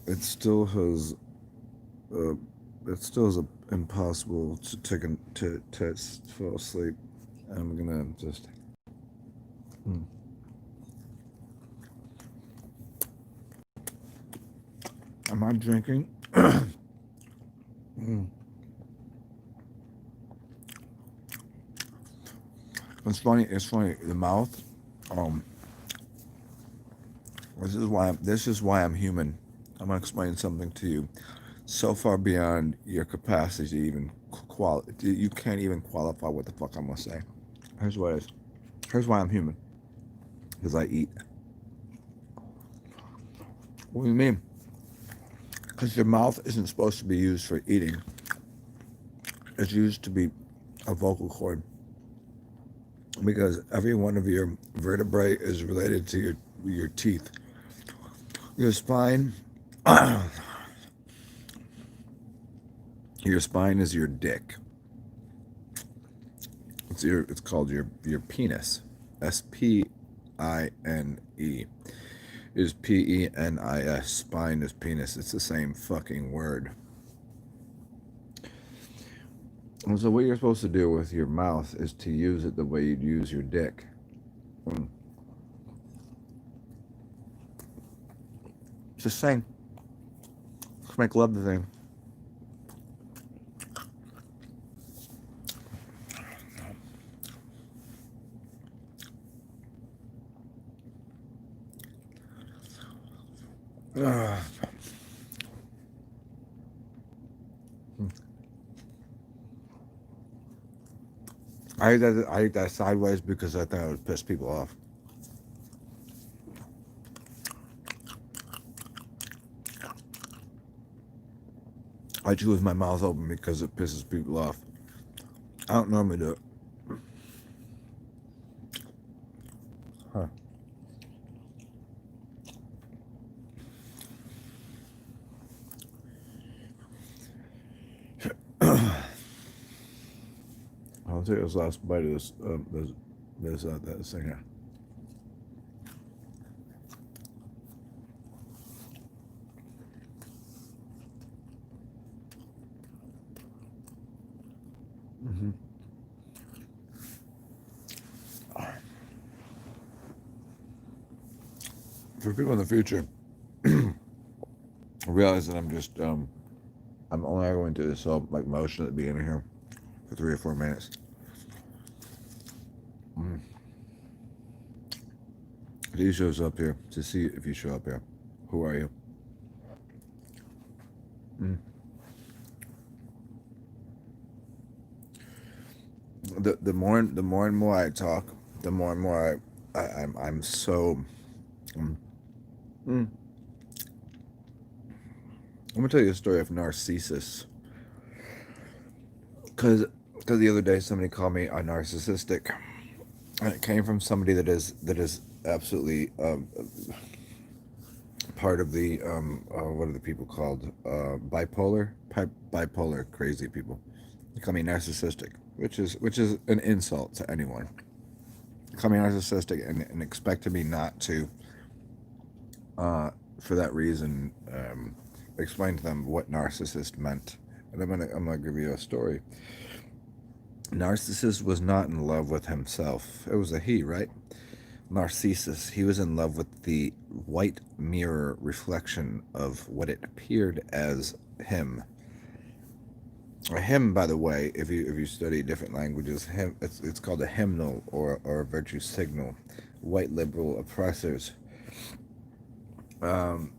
it still has uh, it still is impossible to fall asleep. I'm gonna just. Mm. Am I drinking? Mm. It's funny. It's funny. The mouth. Um. This is why I'm human. I'm gonna explain something to you. So far beyond your capacity to even you can't even qualify what the fuck I'm gonna say. Here's what it is. Here's why I'm human. Because I eat. What do you mean? Because your mouth isn't supposed to be used for eating. It's used to be a vocal cord. Because every one of your vertebrae is related to your teeth. Your spine, your spine is your dick. It's called your penis. SPINE is PENIS. Spine is penis. It's the same fucking word. And so what you're supposed to do with your mouth is to use it the way you'd use your dick. Mm. Just saying. Let's make love the thing. Ugh. I ate that sideways because I thought it would piss people off. I chew with my mouth open because it pisses people off. I don't normally do it. Huh. I'll take this last bite of this thing here. Mm-hmm. For people in the future, realize that I'm only going to this like motion at the beginning here for 3 or 4 minutes. Mm. He shows up here to see if you show up here. Who are you? Mm. The more and more I talk, the more and more I'm so. Mm, mm. I'm gonna tell you a story of Narcissus, because the other day somebody called me a narcissistic, and it came from somebody that is absolutely part of the what are the people called bipolar crazy people. They call me narcissistic, which is an insult to anyone. They call me narcissistic and expected me not to, for that reason, explain to them what narcissist meant. And I'm gonna give you a story. Narcissus was not in love with himself. It was a he, right? Narcissus, he was in love with the white mirror reflection of what it appeared as him. A hymn, by the way, if you study different languages, hymn it's called a hymnal or a virtue signal. White liberal oppressors. Um,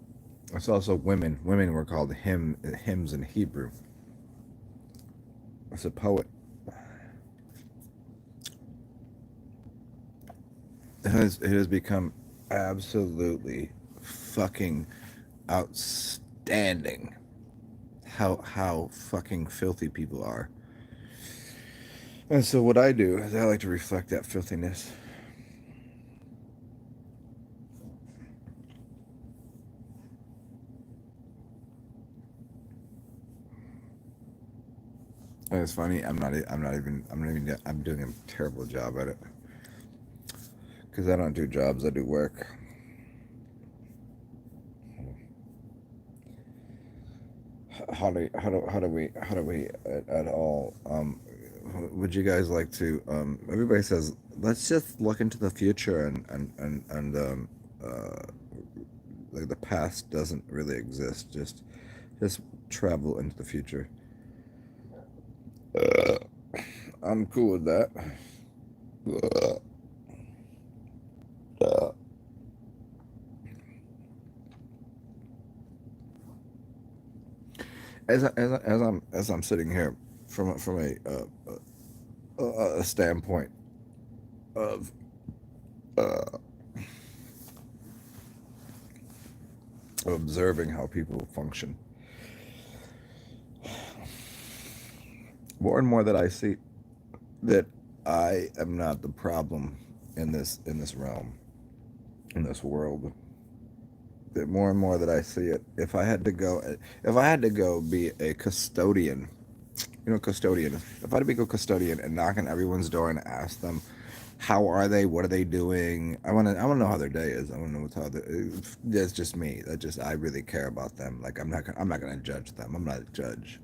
it's also women. Women were called hymns in Hebrew. It's a poet. It has become absolutely fucking outstanding how fucking filthy people are. And so what I do is I like to reflect that filthiness. And it's funny. I'm doing a terrible job at it because I don't do jobs. I do work. how do we at all would you guys like to everybody says let's just look into the future and uh like the past doesn't really exist, just travel into the future. uh, I'm cool with that. uh, uh, as I'm sitting here from a standpoint of uh, observing how people function, more and more that I see that I am not the problem in this realm, in this world. That more and more that I see it, if I had to go be a custodian, custodian. If I had to be a custodian and knock on everyone's door and ask them, how are they? What are they doing? I want to know how their day is. I want to know what's how that's just me. I really care about them. Like I'm not gonna judge them. I'm not a judge.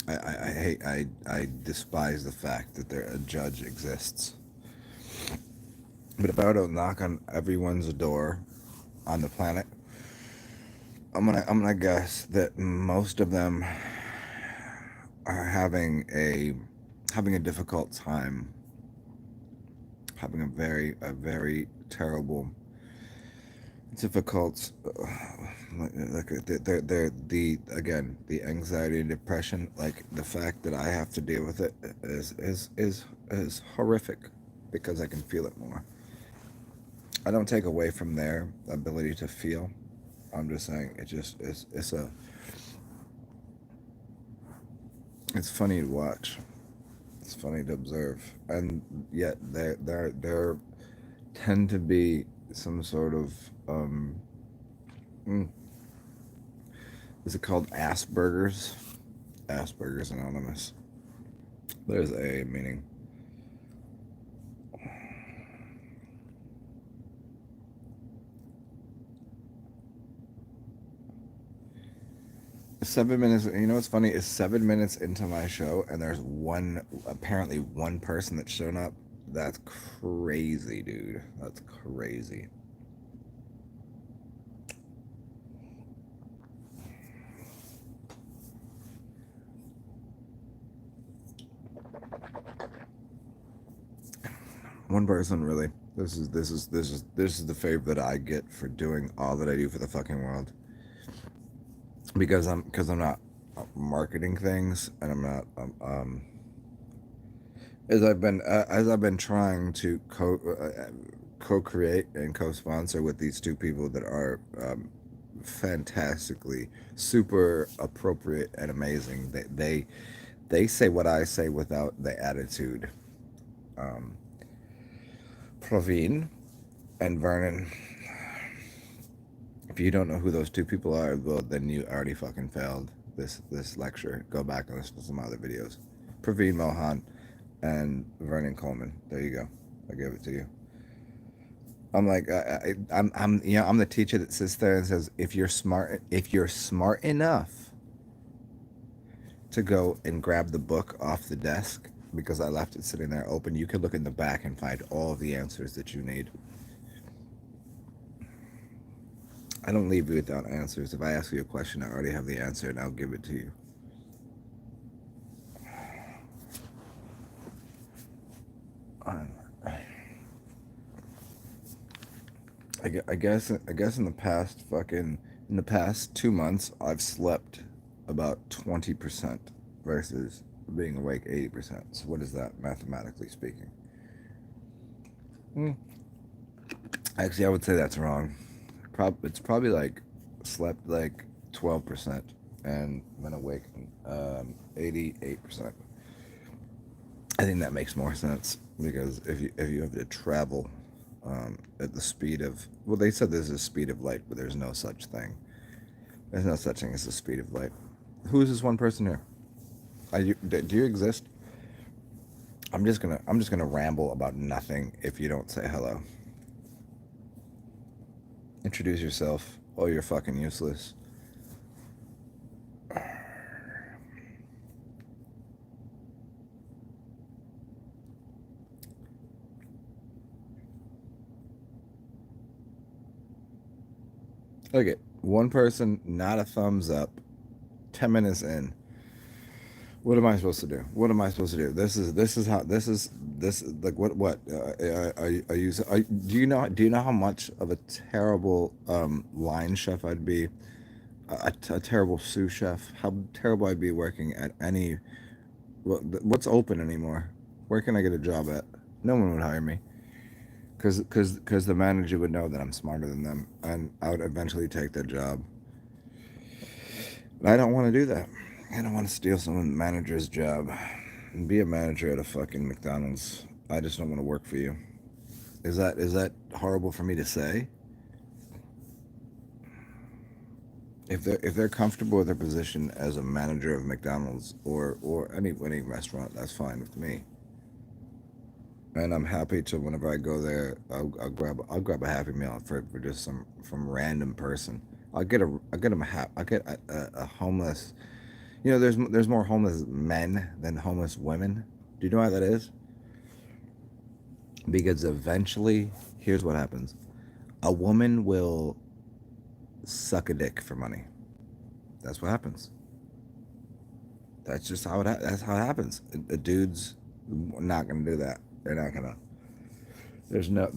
I hate I despise the fact that a judge exists. But if I were to knock on everyone's door on the planet, I'm gonna guess that most of them are having a difficult time, having a very terrible, difficult, like they're the anxiety and depression, like the fact that I have to deal with it is horrific because I can feel it more. I don't take away from their ability to feel. I'm just saying it just is it's funny to watch. It's funny to observe, and yet there tend to be some sort of mm, is it called Asperger's? Asperger's Anonymous. There's a meaning. 7 minutes. You know what's funny is 7 minutes into my show, and there's apparently one person that's shown up. That's crazy, dude. That's crazy. One person, really. This is the favor that I get for doing all that I do for the fucking world. Because I'm not marketing things, and I'm not as I've been trying to co-create and co-sponsor with these two people that are fantastically super appropriate and amazing. They say what I say without the attitude. Um, Praveen and Vernon. If you don't know who those two people are, well, then you already fucking failed this lecture. Go back and listen to some other videos. Praveen Mohan and Vernon Coleman. There you go. I give it to you. I'm like I'm the teacher that sits there and says if you're smart enough to go and grab the book off the desk because I left it sitting there open, you can look in the back and find all of the answers that you need. I don't leave you without answers. If I ask you a question, I already have the answer and I'll give it to you. I guess in the past 2 months I've slept about 20% versus being awake 80%. So what is that mathematically speaking? Hmm. Actually, I would say that's wrong. It's probably like slept like 12% and been awake 88%. I think that makes more sense because if you have to travel at the speed of, well, they said there's a speed of light, but there's no such thing. There's no such thing as the speed of light. Who is this one person here? Do you exist? I'm just gonna ramble about nothing if you don't say hello. Introduce yourself. Oh, you're fucking useless. Look at one person, not a thumbs up. 10 minutes in. What am I supposed to do? What am I supposed to do? This is like what do you know how much of a terrible line chef I'd be, a terrible sous chef, how terrible I'd be working at any what's open anymore? Where can I get a job at? No one would hire me because the manager would know that I'm smarter than them and I would eventually take their job. And I don't want to do that. I don't want to steal someone's manager's job and be a manager at a fucking McDonald's. I just don't want to work for you. Is that horrible for me to say? If they're comfortable with their position as a manager of McDonald's or any restaurant, that's fine with me. And I'm happy to, whenever I go there, I'll grab a Happy Meal for just some from random person. I'll get them I'll get a homeless. You know, there's more homeless men than homeless women. Do you know why that is? Because eventually, here's what happens: a woman will suck a dick for money. That's what happens. That's just how that's how it happens. The dude's not gonna do that. They're not gonna. There's none of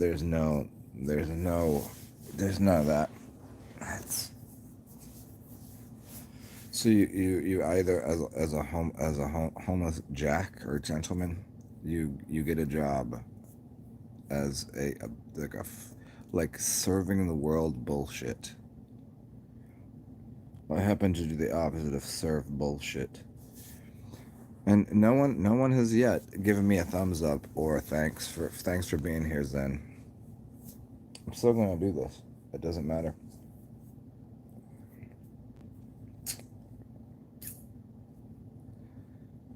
that. That's so you either as a homeless jack or gentleman, you get a job as like serving the world bullshit. I happen to do the opposite of serve bullshit. And no one has yet given me a thumbs up or a thanks for being here, Zen. I'm still gonna do this. It doesn't matter.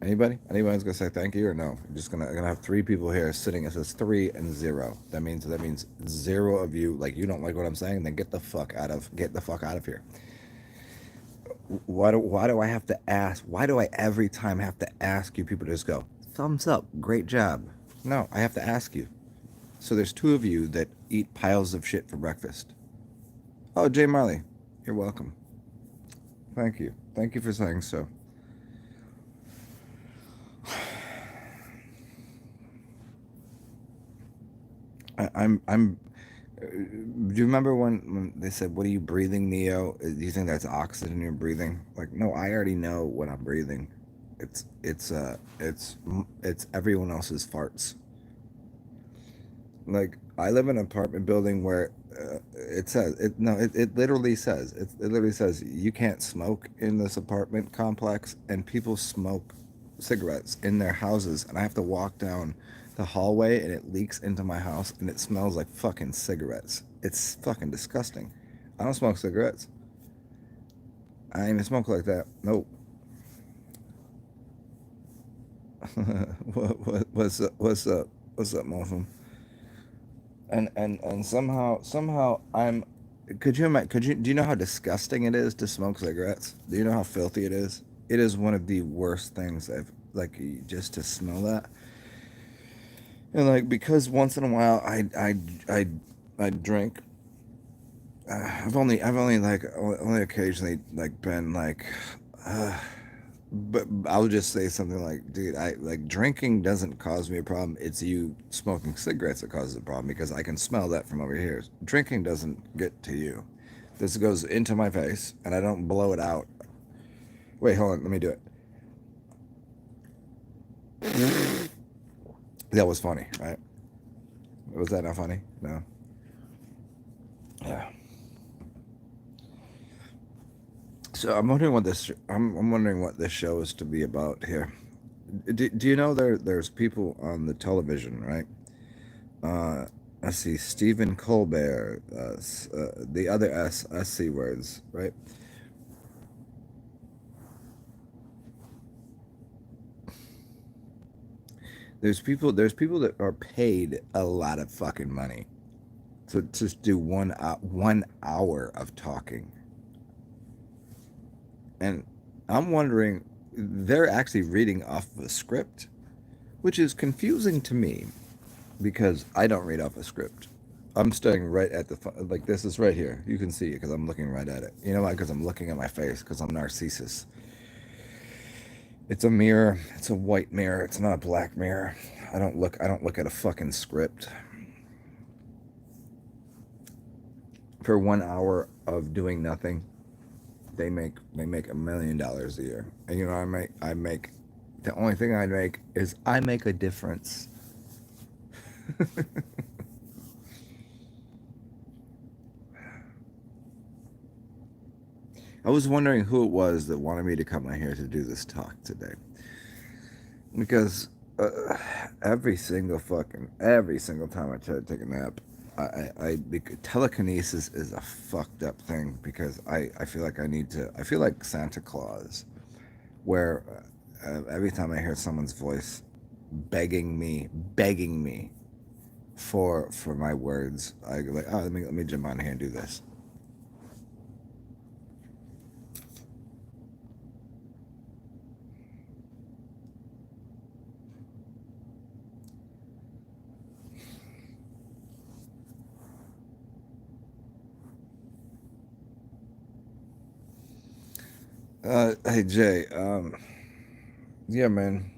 Anybody's gonna say thank you or no? I'm just gonna have three people here sitting. It says 3 and 0. That means 0 of you. Like, you don't like what I'm saying, then get the fuck out of here. Why do I have to ask? Why do I every time have to ask you people to just go thumbs up, great job? No, I have to ask you. So there's 2 of you that eat piles of shit for breakfast. Oh, Jay Marley, you're welcome. Thank you for saying so. I'm. Do you remember when they said, "What are you breathing, Neo? Do you think that's oxygen you're breathing?" Like, no, I already know what I'm breathing. It's everyone else's farts. Like, I live in an apartment building where it says it. No, it literally says you can't smoke in this apartment complex, and people smoke cigarettes in their houses, and I have to walk down the hallway, and it leaks into my house, and it smells like fucking cigarettes. It's fucking disgusting. I don't smoke cigarettes. I ain't even smoke like that. Nope. What's up? What's up, Morphin? And somehow I'm. Do you know how disgusting it is to smoke cigarettes? Do you know how filthy it is? It is one of the worst things I've, like, just to smell that. And, like, because once in a while I drink. I've only occasionally, like, been like, but I'll just say something like, dude, I like, drinking doesn't cause me a problem. It's you smoking cigarettes that causes a problem, because I can smell that from over here. Drinking doesn't get to you. This goes into my face, and I don't blow it out. Wait, hold on, let me do it. That was funny, right? Was that not funny? No. Yeah. So I'm wondering what this. I'm wondering what this show is to be about here. Do you know there's people on the television, right? I see Stephen Colbert, the other SC words, right? There's people that are paid a lot of fucking money to just do 1 hour of talking. And I'm wondering, they're actually reading off of a script, which is confusing to me because I don't read off a script. I'm staring right at like this is right here. You can see it because I'm looking right at it. You know why? Because I'm looking at my face because I'm Narcissus. It's a mirror. It's a white mirror. It's not a black mirror. I don't look at a fucking script. For 1 hour of doing nothing, they make $1 million a year. And you know what I make the only thing I make is I make a difference. I was wondering who it was that wanted me to come out here to do this talk today. Because every single time I try to take a nap, telekinesis is a fucked up thing because I feel like I feel like Santa Claus, where every time I hear someone's voice begging me for my words, I go like, oh, let me jump on here and do this. Hey Jay, yeah, man,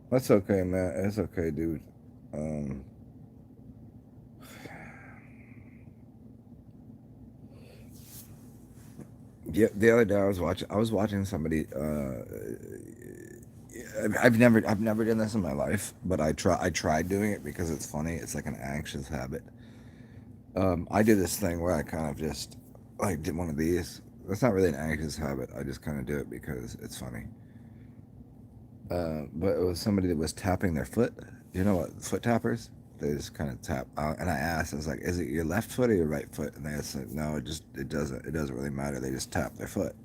that's okay, man. It's okay, dude. Um, yeah, the other day I was watching somebody. I've never done this in my life, but I tried doing it because it's funny. It's like an anxious habit. I did this thing where I kind of just like did one of these. That's not really an anxious habit. I just kind of do it because it's funny. But it was somebody that was tapping their foot. You know what? Foot tappers? They just kind of tap. And I asked, I was like, "Is it your left foot or your right foot?" And they said, "No, it doesn't really matter. They just tap their foot."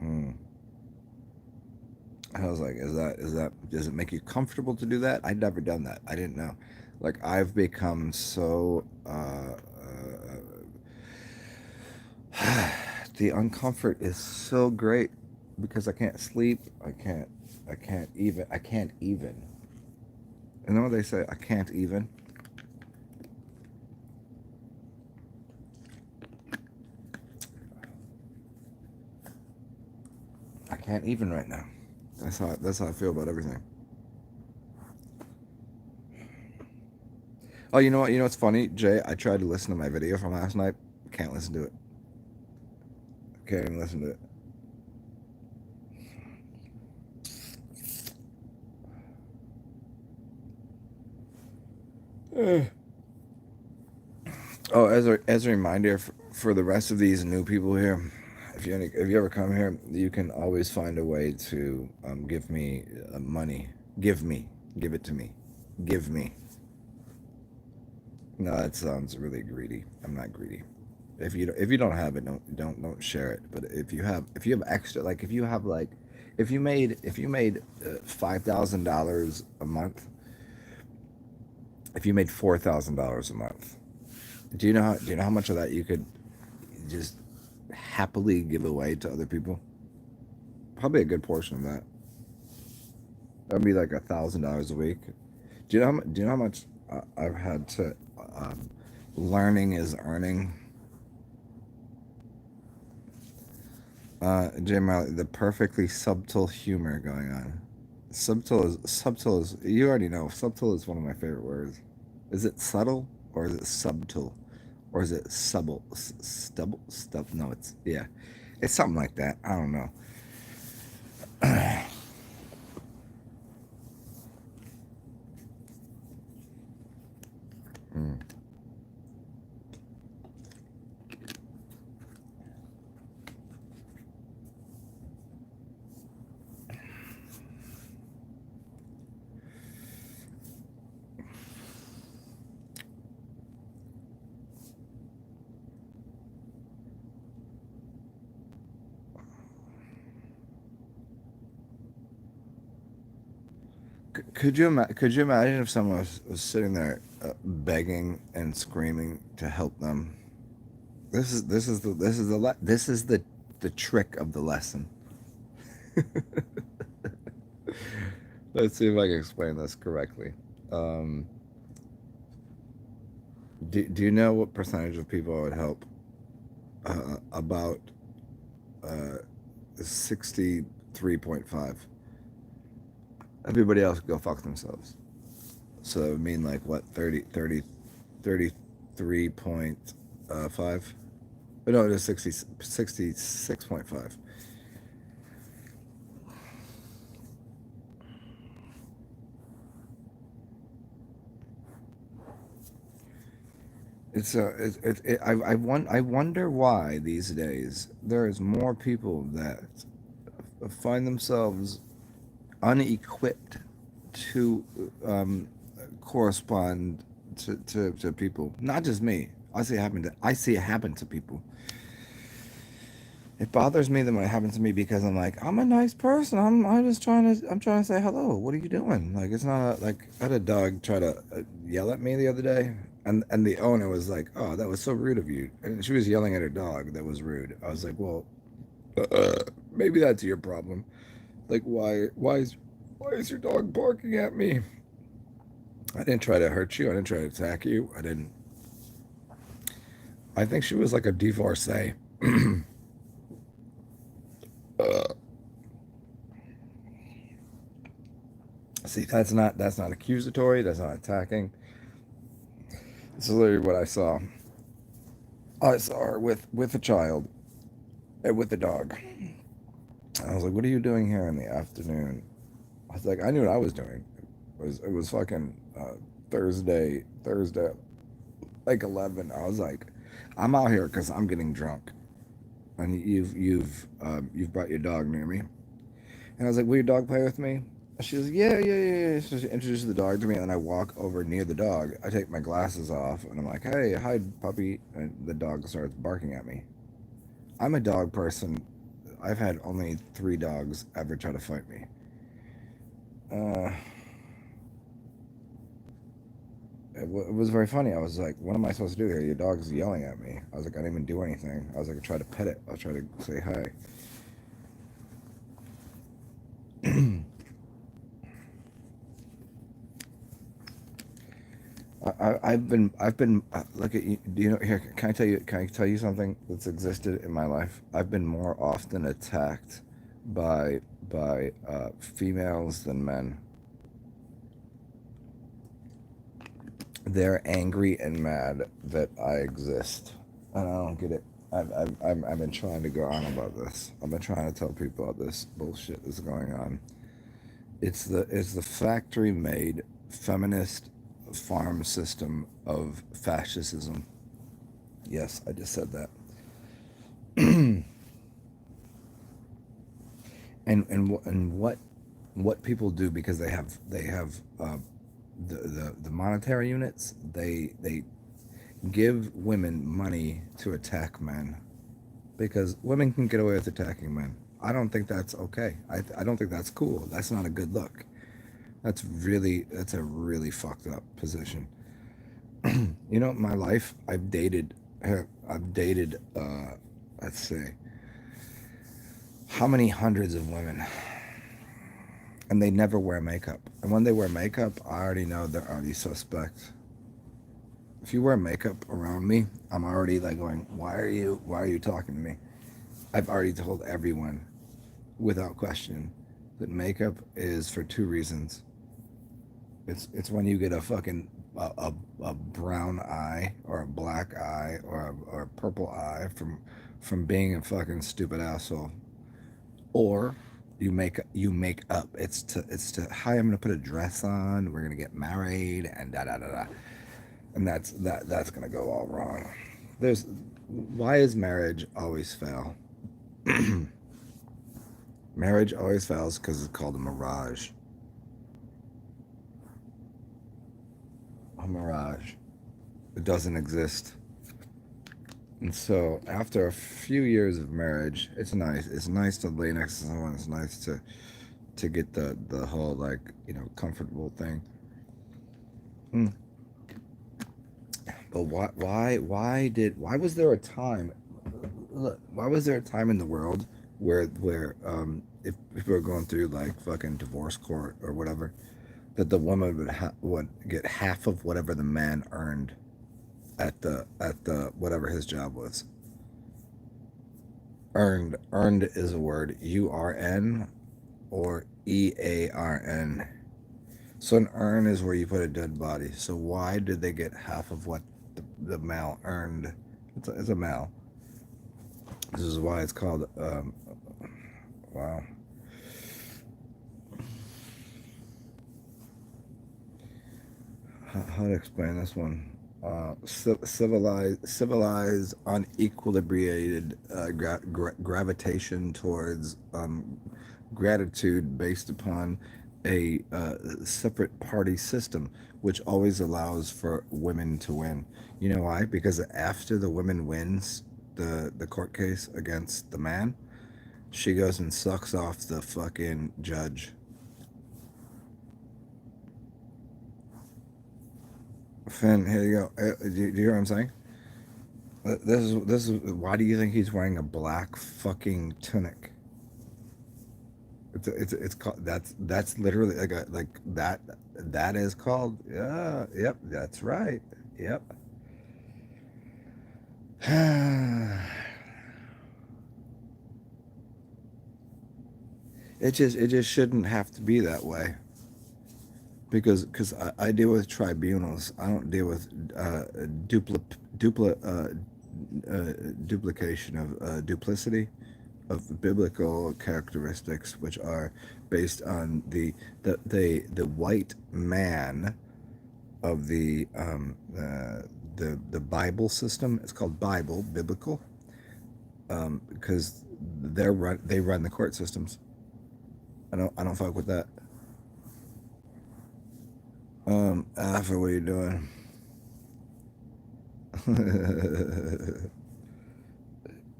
Mm. And I was like, does it make you comfortable to do that? I'd never done that. I didn't know. Like I've become so the uncomfort is so great because I can't sleep. I can't even. You know what they say? I can't even. I can't even right now. That's how I feel about everything. Oh, you know what? You know what's funny, Jay? I tried to listen to my video from last night. Can't listen to it. Can't even listen to it. Oh, as a reminder for the rest of these new people here, if you ever come here, you can always find a way to give me money. Give me, give it to me, give me. No, that sounds really greedy. I'm not greedy. If you don't have it, don't share it. But if you have extra, like if you have like if you made $5,000 a month, if you made $4,000 a month, do you know how much of that you could just happily give away to other people? Probably a good portion of that. That'd be like $1,000 a week. Do you know how much I've had to um, learning is earning? Jay Miley, the perfectly subtle humor going on. Subtle is you already know. Subtle is one of my favorite words. Is it subtle or is it subtle or is it subtle? Stubble stub? No, it's yeah, it's something like that. I don't know. Mm. Could you imagine if someone was sitting there begging and screaming to help them? This is the trick of the lesson. Let's see if I can explain this correctly. Um, do you know what percentage of people it would help? About 63.5. Everybody else could go fuck themselves. So it would mean like what, 33.5? But no, it is 66.5. I wonder why these days there is more people that find themselves unequipped to correspond to people. Not just me. I see it happen to people. It bothers me that when it happens to me because I'm like, I'm a nice person. I'm trying to say hello. What are you doing? Like it's not like I had a dog try to yell at me the other day, and the owner was like, "Oh, that was so rude of you." And she was yelling at her dog. That was rude. I was like, "Well, maybe that's your problem. Like why is your dog barking at me? I didn't try to hurt you. I didn't try to attack you. I didn't. I think she was like a divorcee." uh, See, that's not accusatory. That's not attacking. This is literally what I saw. I saw her with a child and with the dog. I was like, "What are you doing here in the afternoon?" I was like, "I knew what I was doing. It was fucking Thursday, like 11." I was like, "I'm out here because I'm getting drunk, and you've brought your dog near me." And I was like, "Will your dog play with me?" She was, yeah. So she introduces the dog to me, and then I walk over near the dog. I take my glasses off, and I'm like, "Hey, hi, puppy." And the dog starts barking at me. I'm a dog person. I've had only 3 dogs ever try to fight me. Uh, it was very funny. I was like, "What am I supposed to do here? Your dog's yelling at me." I was like, "I didn't even do anything." I was like, "I tried to pet it. I was trying to say hi." I've been look at you. Do you know here? Can I tell you something that's existed in my life? I've been more often attacked by females than men. They're angry and mad that I exist, and I don't get it. I've been trying to go on about this. I've been trying to tell people about this bullshit that's going on. It's the factory made feminist farm system of fascism. Yes, I just said that. And what people do because they have the monetary units. They give women money to attack men because women can get away with attacking men. I don't think that's okay. I don't think that's cool. That's not a good look. That's a really fucked up position. You know, my life I've dated let's say how many hundreds of women, and they never wear makeup. And when they wear makeup, I already know they're already suspect. If you wear makeup around me, I'm already like going, why are you talking to me? I've already told everyone without question that makeup is for 2 reasons. It's when you get a fucking a brown eye or a black eye or a purple eye from being a fucking stupid asshole, or you make up. It's to hi, I'm gonna put a dress on. We're gonna get married and da da da da, and that's gonna go all wrong. There's why is marriage always fail? Marriage always fails because it's called a mirage. A mirage. It doesn't exist. And so after a few years of marriage, it's nice. It's nice to lay next to someone. It's nice to get the whole like comfortable thing. Mm. But why was there a time? Look, why was there a time in the world where if people are going through like fucking divorce court or whatever, that the woman would get half of whatever the man earned at the whatever his job was. Earned is a word, URN or EARN. So an urn is where you put a dead body. So why did they get half of what the male earned? It's a male. This is why it's called. Wow. How to explain this one? Civilized, unequilibrated gravitation towards gratitude based upon a separate party system, which always allows for women to win. You know why? Because after the woman wins the court case against the man, she goes and sucks off the fucking judge. Finn, here you go. Do you hear what I'm saying? This is why do you think he's wearing a black fucking tunic? It's called that's literally like a like that is called, yeah, yep, that's right, yep. It just shouldn't have to be that way, because I deal with tribunals. I don't deal with dupli, duplication of duplicity of biblical characteristics, which are based on the white man of the Bible system. It's called biblical, because they run the court systems. I don't fuck with that. Alpha, what are you doing?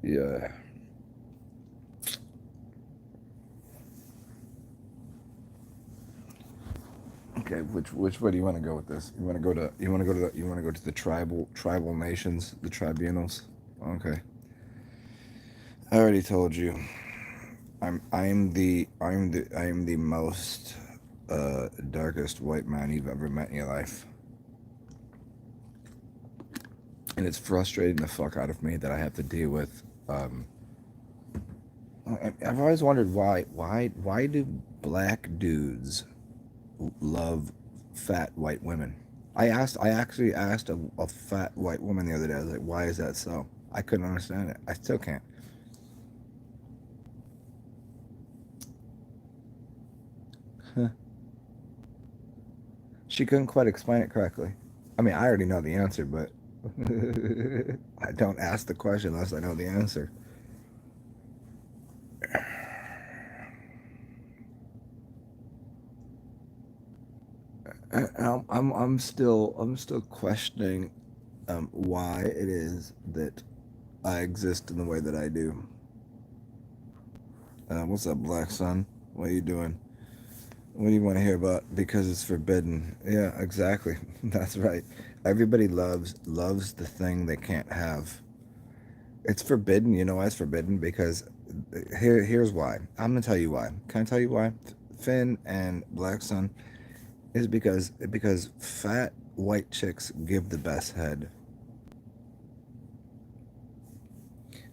Yeah. Okay, which way do you want to go with this? You want to go to the tribal nations, the tribunals. Okay, I already told you. I'm the most darkest white man you've ever met in your life, and it's frustrating the fuck out of me that I have to deal with. I've always wondered why do black dudes love fat white women? I actually asked a fat white woman the other day. I was like, why is that so? I couldn't understand it. I still can't. Huh. She couldn't quite explain it correctly. I mean, I already know the answer, but I don't ask the question unless I know the answer. I'm still questioning why it is that I exist in the way that I do. What's up, Black Sun? What are you doing? What do you want to hear about? Because it's forbidden. Yeah, exactly. That's right. Everybody loves the thing they can't have. It's forbidden. You know why it's forbidden? Because here's why. I'm gonna tell you why. Can I tell you why? Finn and Black Sun is because fat white chicks give the best head.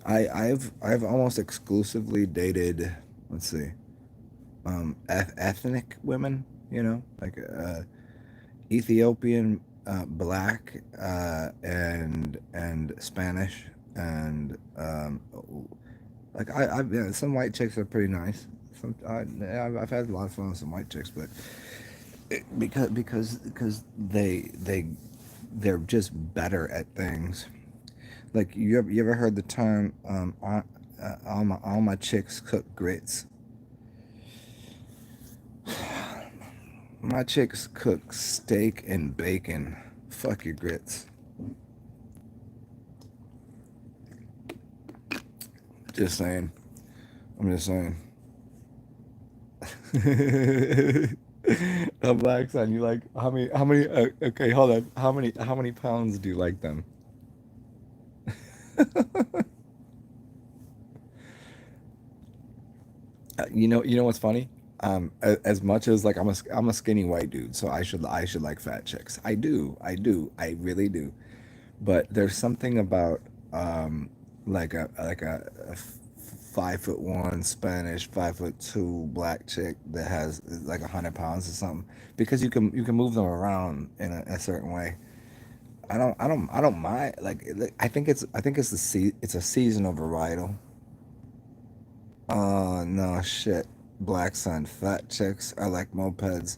I've almost exclusively dated, let's see, ethnic women. Like Ethiopian, black, and Spanish, and like yeah, some white chicks are pretty nice. I've had a lot of fun with some white chicks, but because they're just better at things. Like you ever heard the term all my chicks cook grits? My chicks cook steak and bacon. Fuck your grits. Just saying. I'm just saying. A Black Son, you like how many okay, hold on. How many pounds do you like them? You know what's funny? As much as like I'm a skinny white dude, so I should like fat chicks. I really do. But there's something about like a 5'1" Spanish, 5'2" black chick that has like 100 pounds or something, because you can move them around in a certain way. I don't mind. I think it's a seasonal varietal. Oh no shit. Black sun, fat chicks are like mopeds.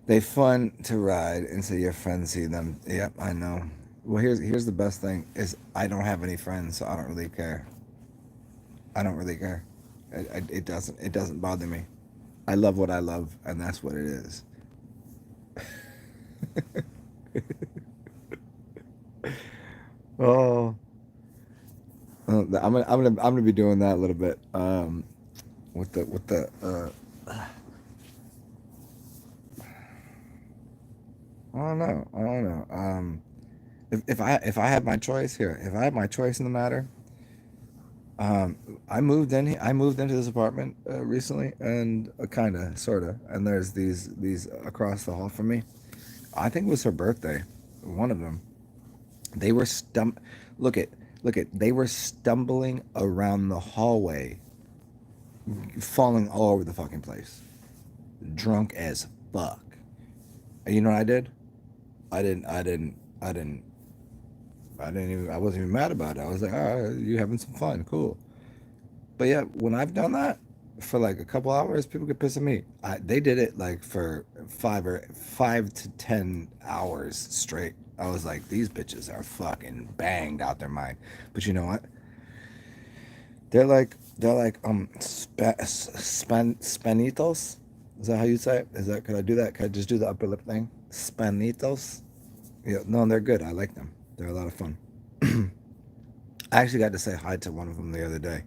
They fun to ride until your friends see them. Yep, I know. Well, here's the best thing is I don't have any friends, so I don't really care. I don't really care. It doesn't bother me. I love what I love, and that's what it is. Oh, I'm gonna be doing that a little bit. With the I don't know. I don't know. If I had my choice here, if I had my choice in the matter, I moved into this apartment recently, and kind of, sort of. And there's these across the hall from me. I think it was her birthday. One of them. They were Look at They were stumbling around the hallway, falling all over the fucking place, drunk as fuck. And you know what I did? I didn't. I didn't. I didn't. I didn't even. I wasn't even mad about it. I was like, "Oh, you having some fun? Cool." But yeah, when I've done that for like a couple hours, people get pissed at me. They did it like for 5 to 10 hours straight. I was like, these bitches are fucking banged out their mind. But you know what? They're like spanitos. Is that how you say it? Is that Could I do that? Could I just do the upper lip thing? Spanitos. Yeah, no, they're good. I like them. They're a lot of fun. I actually got to say hi to one of them the other day.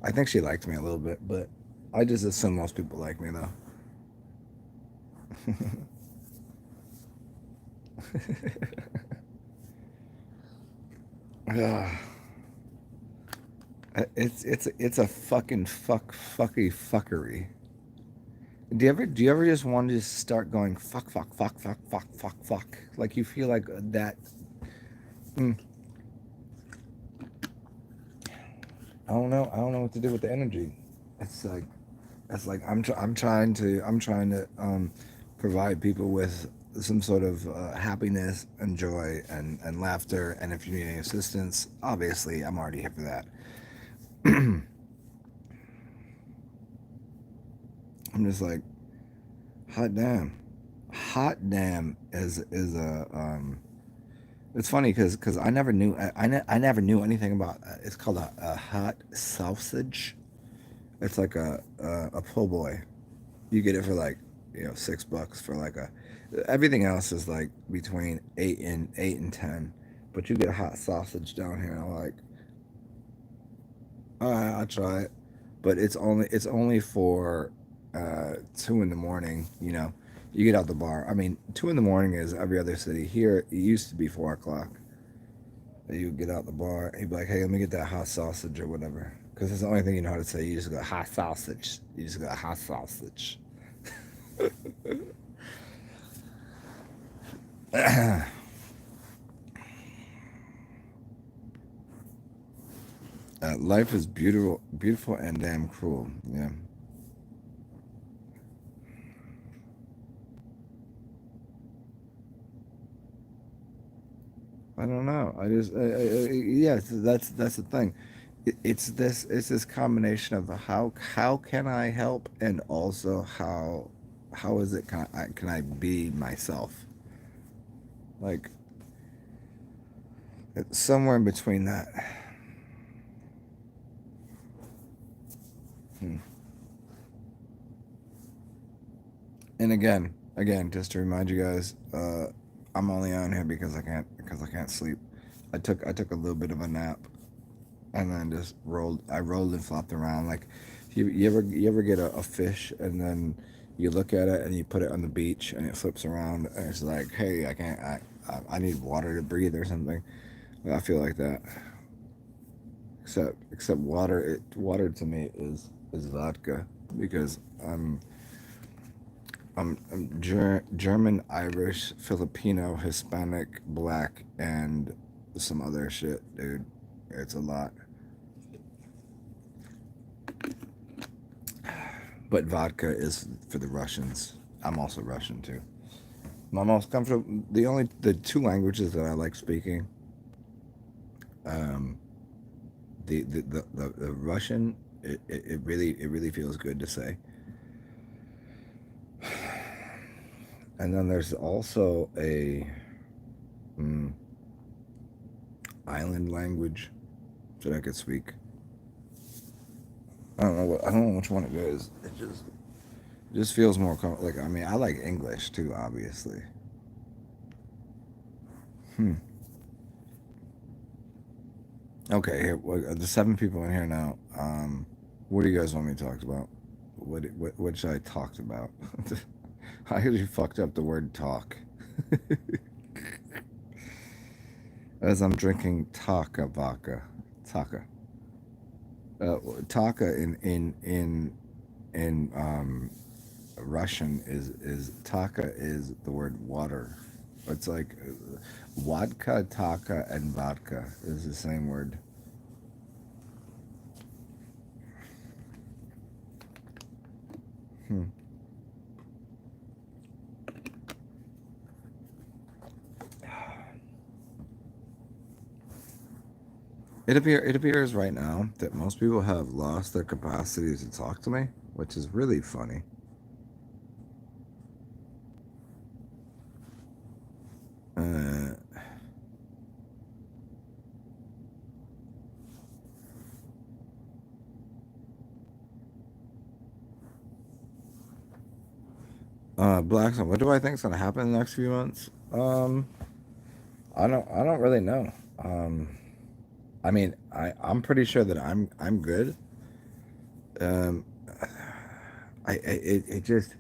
I think she liked me a little bit, but I just assume most people like me though. Ah, it's a fucking fuckery. Do you ever just want to just start going fuck? Like you feel like that. Mm, I don't know what to do with the energy. It's like I'm trying to provide people with some sort of happiness and joy and laughter. And if you need any assistance, obviously I'm already here for that. I'm just like, hot damn, hot damn is a It's funny because I never knew anything about it's called a hot sausage. It's like a po' boy. You get it for like, $6 for like a. Everything else is like between 8 and 10, but you get a hot sausage down here. And I'm like, all right, I'll try it, but it's only for 2 in the morning. You get out the bar. I mean, 2 in the morning is every other city. Here it used to be 4 o'clock. You get out the bar and you be like, hey, let me get that hot sausage or whatever, because it's the only thing you know how to say. You just go hot sausage. You just go hot sausage. Life is beautiful, beautiful and damn cruel. Yeah, I don't know. Yeah, that's the thing. It's this combination of how can I help, and also how is it can I be myself? Like it's somewhere in between that. Hmm. And again, just to remind you guys, I'm only on here because I can't sleep. I took a little bit of a nap, and then just rolled. I rolled and flopped around. Like, you ever get a fish, and then you look at it and you put it on the beach and it flips around and it's like, hey, I can't. I need water to breathe or something. Well, I feel like that. Except water. Water to me is. is vodka because I'm German, Irish, Filipino, Hispanic, Black, and some other shit, dude. It's a lot. But vodka is for the Russians. I'm also Russian too. My most comfortable. The two languages that I like speaking. Um, the Russian. It really feels good to say. And then there's also a mm, island language that I could speak. I don't know which one it is. It just feels more like. I mean, I like English too, obviously. Hmm. Okay, here, the seven people in here now. What do you guys want me to talk about? What should I talk about? I actually fucked up the word talk. As I'm drinking taka vodka, taka, taka in Russian is taka is the word water. It's like vodka, taka, and vodka is the same word. Hmm. It appears right now that most people have lost their capacity to talk to me, which is really funny. Uh, Blackstone, what do I think is going to happen in the next few months? I don't really know. Um, I mean, I'm pretty sure that I'm good. Um, it just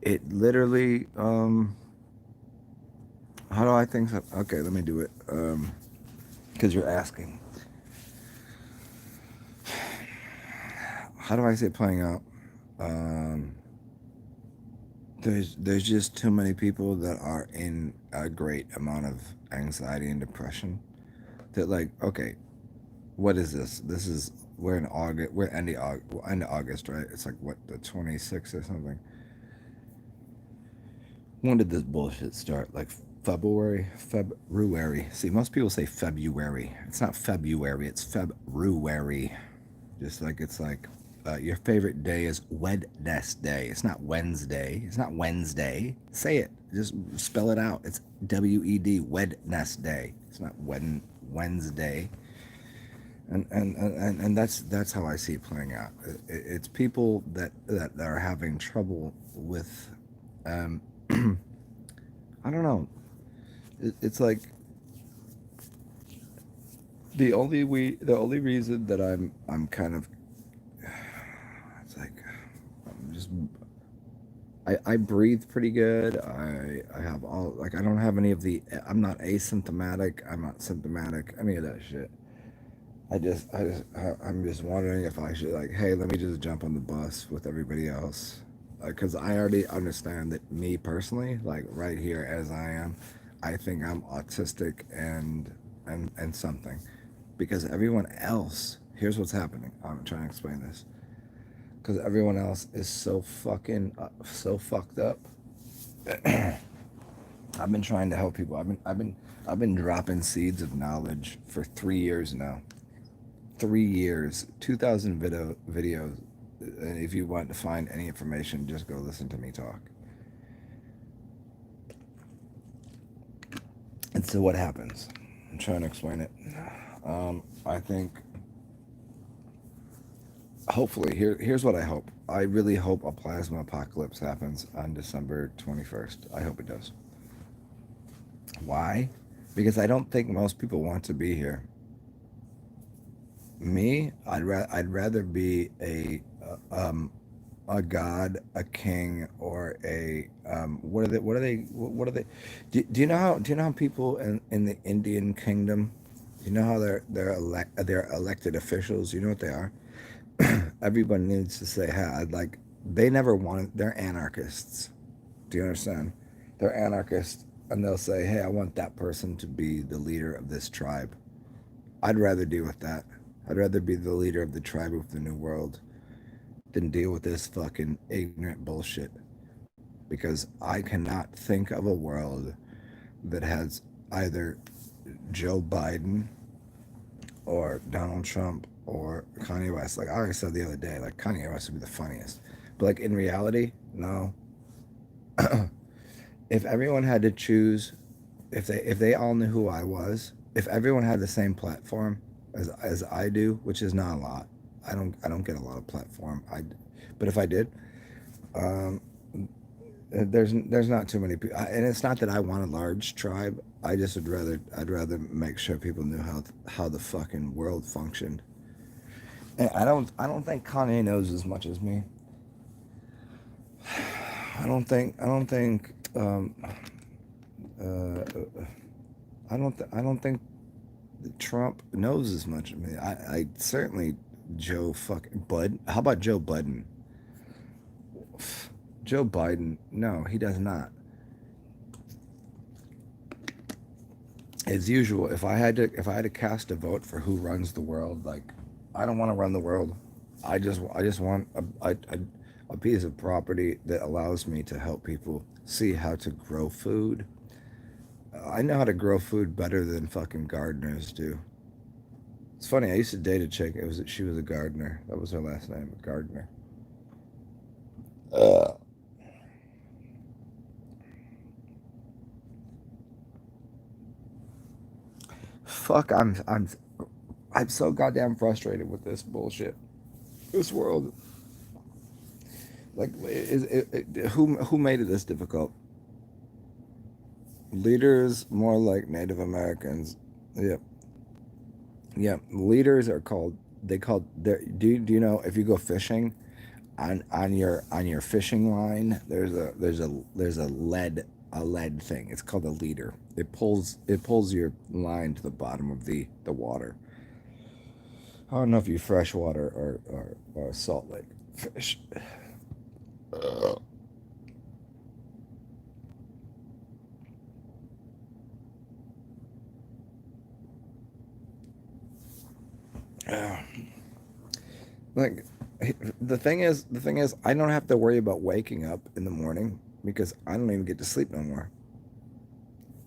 it literally how do I think so? Okay, let me do it. Because you're asking, how do I see it playing out? Um, there's just too many people that are in a great amount of anxiety and depression. That like, okay, what is this? This is we're in August. We're end of August, right? It's like what the 26th or something. When did this bullshit start? Like February? February. See, most people say February. It's not February, it's February. Just like it's like your favorite day is Wednesday. It's not Wednesday. It's not Wednesday. Say it. Just spell it out. It's Wednesday. It's not Wednesday. And that's how I see it playing out. It's people that are having trouble with um, I don't know. It's like the only reason that I'm kind of it's like I'm just I breathe pretty good. I have all like I don't have any of the I'm not asymptomatic. I'm not symptomatic. Any of that shit. I'm just wondering if I should like, hey, let me just jump on the bus with everybody else, because I already understand that me personally, like right here as I am, I think I'm autistic and something, because everyone else, here's what's happening. I'm trying to explain this, because everyone else is so fucking so fucked up. I've been trying to help people. I've been dropping seeds of knowledge for 3 years now. 3 years, 2,000 videos. And if you want to find any information, just go listen to me talk. And so what happens? I'm trying to explain it. I think, hopefully, here's what I hope. I really hope a plasma apocalypse happens on December 21st. I hope it does. Why? Because I don't think most people want to be here. Me, I'd rather be a god, a king, or a what are they? What are they? What are they? Do you know how? Do you know how people in the Indian kingdom? You know how they're elected officials. You know what they are? everyone needs to say, "Hey, I'd like." They never want. They're anarchists. Do you understand? They're anarchists, and they'll say, "Hey, I want that person to be the leader of this tribe." I'd rather deal with that. I'd rather be the leader of the tribe of the new world than deal with this fucking ignorant bullshit. Because I cannot think of a world that has either Joe Biden or Donald Trump or Kanye West. Like I already said the other day, like Kanye West would be the funniest. But like in reality, no. If everyone had to choose, if they all knew who I was, if everyone had the same platform as I do, which is not a lot. I don't get a lot of platform. But if I did, um, there's not too many people, and it's not that I want a large tribe. I just would rather I'd rather make sure people knew how the fucking world functioned. And I don't think Kanye knows as much as me. I don't think uh, I don't think Trump knows as much as me. I certainly Joe fucking Bud. How about Joe Budden? Joe Biden? No, he does not. As usual, if I had to cast a vote for who runs the world, like I don't want to run the world. I just want a piece of property that allows me to help people see how to grow food. I know how to grow food better than fucking gardeners do. It's funny. I used to date a chick. She was a gardener. That was her last name, Gardner. Uh, fuck. I'm so goddamn frustrated with this bullshit. This world. Like, who made it this difficult? Leaders more like Native Americans. Yeah, yeah. Leaders are called. They called. Do you know if you go fishing on your fishing line? There's a lead thing. It's called a leader. It pulls your line to the bottom of the water. I don't know if you freshwater or salt lake fish. Uh, like the thing is, I don't have to worry about waking up in the morning because I don't even get to sleep no more.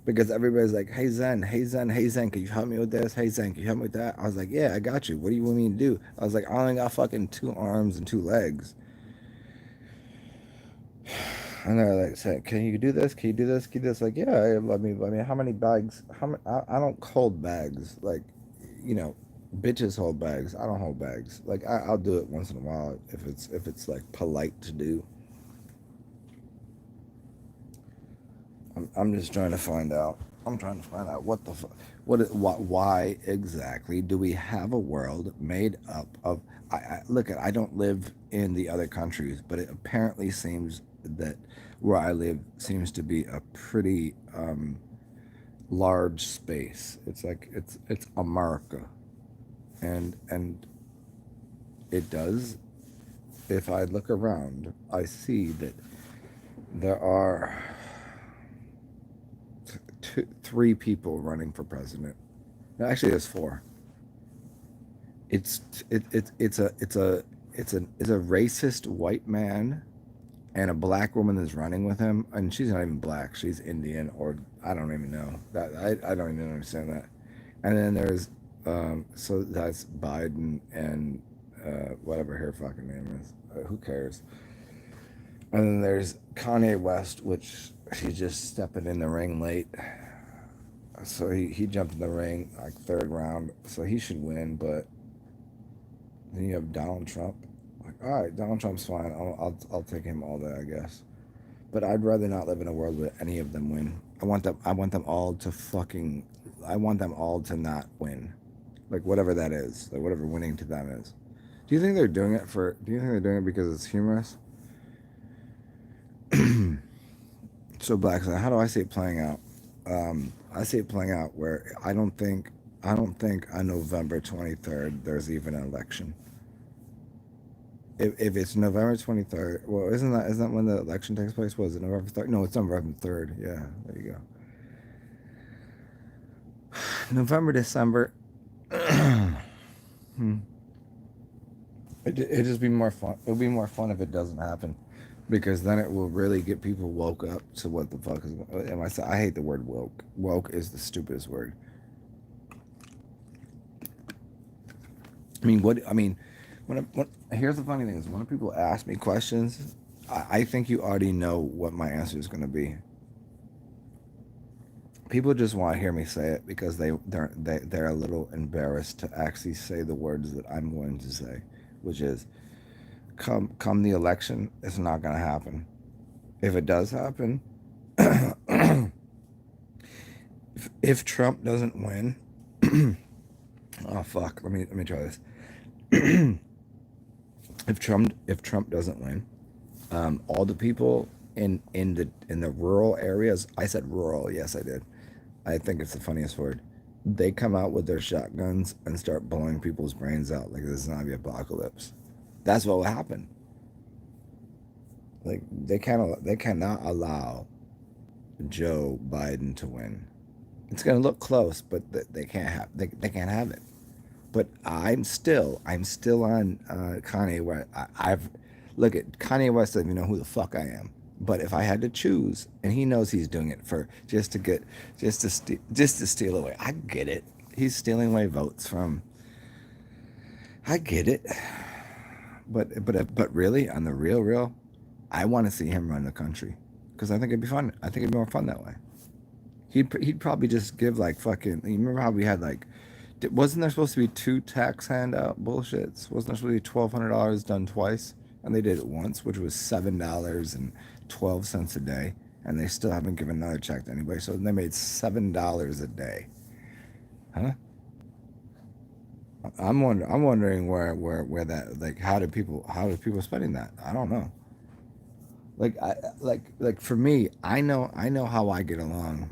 Because everybody's like, "Hey Zen, hey Zen, hey Zen, can you help me with this? Hey Zen, can you help me with that?" I was like, "Yeah, I got you. What do you want me to do?" I was like, "I only got fucking two arms and two legs." And they're like, saying, "Can you do this? Can you do this? Can you do this?" Like, yeah. I mean, how many bags? How many? I don't hold bags. Like, you know, bitches hold bags. I don't hold bags. Like, I'll do it once in a while if it's like polite to do. I'm just trying to find out. I'm trying to find out what the why exactly do we have a world made up of? Look at. I don't live in the other countries, but it apparently seems that where I live seems to be a pretty large space. It's like it's America, and it does. If I look around, I see that there are three people running for president. No, actually, there's four. It's it's a racist white man and a black woman that's running with him, and she's not even black. She's Indian, or I don't even know that. I don't even understand that. And then there's so that's Biden and whatever her fucking name is. Who cares? And then there's Kanye West, which he's just stepping in the ring late. So he jumped in the ring like third round, so he should win. But then you have Donald Trump. Like, all right, Donald Trump's fine. I'll take him all day, I guess. But I'd rather not live in a world where any of them win. I want them all to fucking. I want them all to not win, like whatever that is, like whatever winning to them is. Do you think they're doing it for? Do you think they're doing it because it's humorous? So Black Side, how do I see it playing out? I see it playing out where I don't think on November 23rd there's even an election. if it's November 23rd, well, isn't that when the election takes place? Was it November 3rd? No, it's November 3rd. Yeah, there you go. November, December. Hmm. It just be more fun. It'll be more fun if it doesn't happen, because then it will really get people woke up to what the fuck is. And I hate the word woke. Woke is the stupidest word. I mean, what I mean, when here's the funny thing is when people ask me questions, I think you already know what my answer is going to be. People just want to hear me say it because they're a little embarrassed to actually say the words that I'm going to say, which is come the election, it's not going to happen. If it does happen, if Trump doesn't win, oh fuck, let me try this. If Trump doesn't win, all the people in the rural areas, I said rural, yes I did. I think it's the funniest word. They come out with their shotguns and start blowing people's brains out like this zombie apocalypse. That's what will happen. Like they cannot allow Joe Biden to win. It's gonna look close, but they can't have it. But I'm still on Kanye West. I've look at Kanye West doesn't even know who the fuck I am. But if I had to choose, and he knows he's doing it for just to steal away. I get it. He's stealing away votes from. I get it. But really, on the real, I want to see him run the country because I think it'd be fun. I think it'd be more fun that way. He'd probably just give like fucking. You remember how we had like wasn't there supposed to be two tax handout bullshits? Wasn't there supposed to be $1,200 done twice? And they did it once, which was $7.12 a day, and they still haven't given another check to anybody. So they made $7 a day, huh? I'm wondering where that like how do people spending that? I don't know. Like for me, I know how I get along.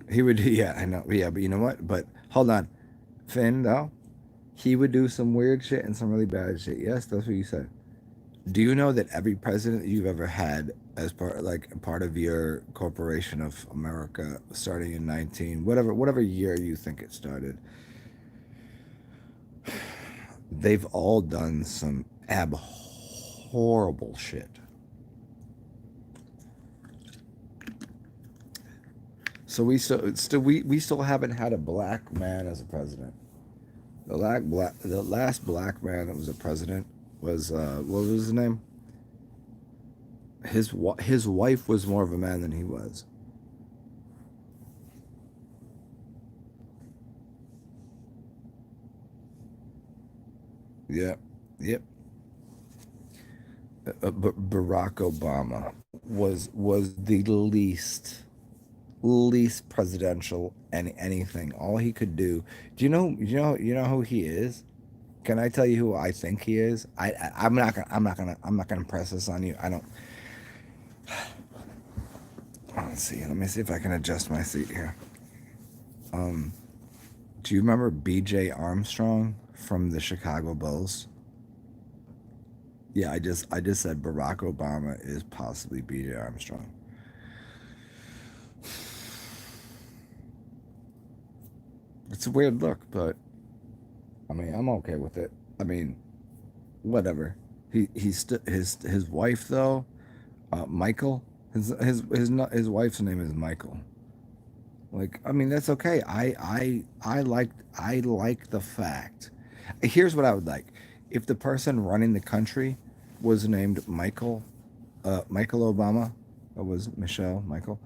He would, yeah, I know, yeah, but you know what? But hold on, Finn, though, he would do some weird shit and some really bad shit. Yes, that's what you said. Do you know that every president you've ever had as part of your corporation of America, starting in 19 whatever year you think it started, they've all done some horrible shit. So we still haven't had a black man as a president. The last black man that was a president was what was his name? His wife was more of a man than he was. Yep, yep. But Barack Obama was the least presidential and anything. All he could do. Do you know who he is? Can I tell you who I think he is? I'm not gonna press this on you. I don't. Let's see. Let me see if I can adjust my seat here. Um, do you remember B.J. Armstrong from the Chicago Bulls? Yeah, I just said Barack Obama is possibly B.J. Armstrong. It's a weird look, but I mean, I'm okay with it. I mean, whatever. His wife though, Michael. His wife's name is Michael. Like, I mean, that's okay. I like the fact. Here's what I would like: if the person running the country was named Michael Obama, or was Michelle Michael.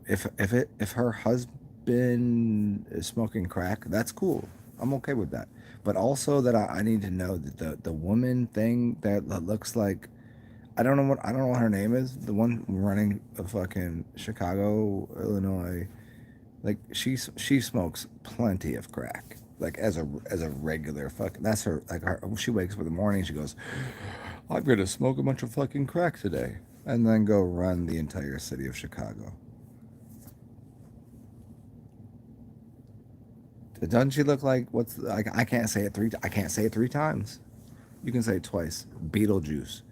If her husband is smoking crack, that's cool. I'm okay with that. But also that I need to know that the woman thing that looks like I don't know what her name is. The one running a fucking Chicago, Illinois. Like she smokes plenty of crack. Like as a regular fucking that's her like her, she wakes up in the morning, she goes, I'm gonna smoke a bunch of fucking crack today, and then go run the entire city of Chicago. Doesn't she look like what's like I can't say it three times. You can say it twice. Beetlejuice.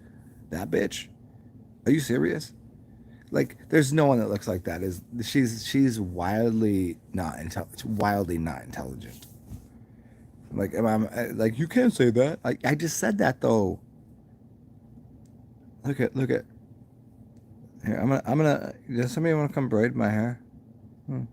That bitch? Are you serious? Like, there's no one that looks like that. Is she's wildly not intelligent. Like, like, you can't say that. I just said that though. Look at. Here, I'm gonna. Does somebody want to come braid my hair? Hmm.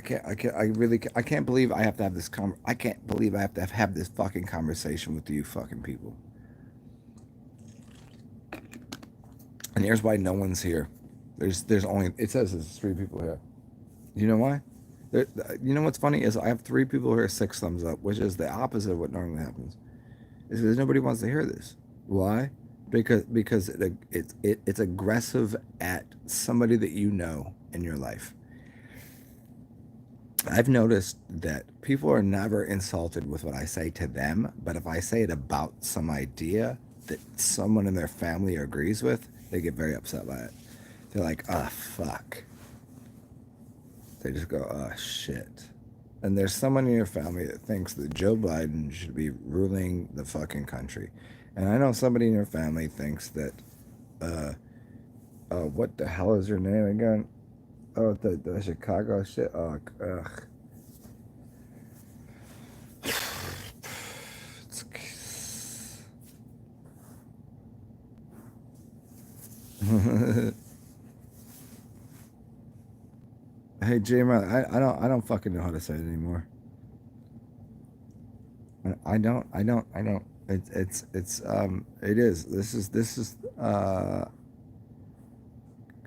I can't believe I have to have I can't believe I have to have this fucking conversation with you fucking people. And here's why no one's here. There's only, it says there's 3 people here. You know why? There, you know what's funny is I have 3 people here, 6 thumbs up, which is the opposite of what normally happens. Is because nobody wants to hear this. Why? Because it's aggressive at somebody that you know in your life. I've noticed that people are never insulted with what I say to them, but if I say it about some idea that someone in their family agrees with, they get very upset by it. They're like, "Ah, fuck." They just go, "Oh, shit." And there's someone in your family that thinks that Joe Biden should be ruling the fucking country. And I know somebody in your family thinks that, what the hell is your name again? Oh, the Chicago shit. Oh, ugh. Hey, J-Man, I don't fucking know how to say it anymore. I don't. It is. This is,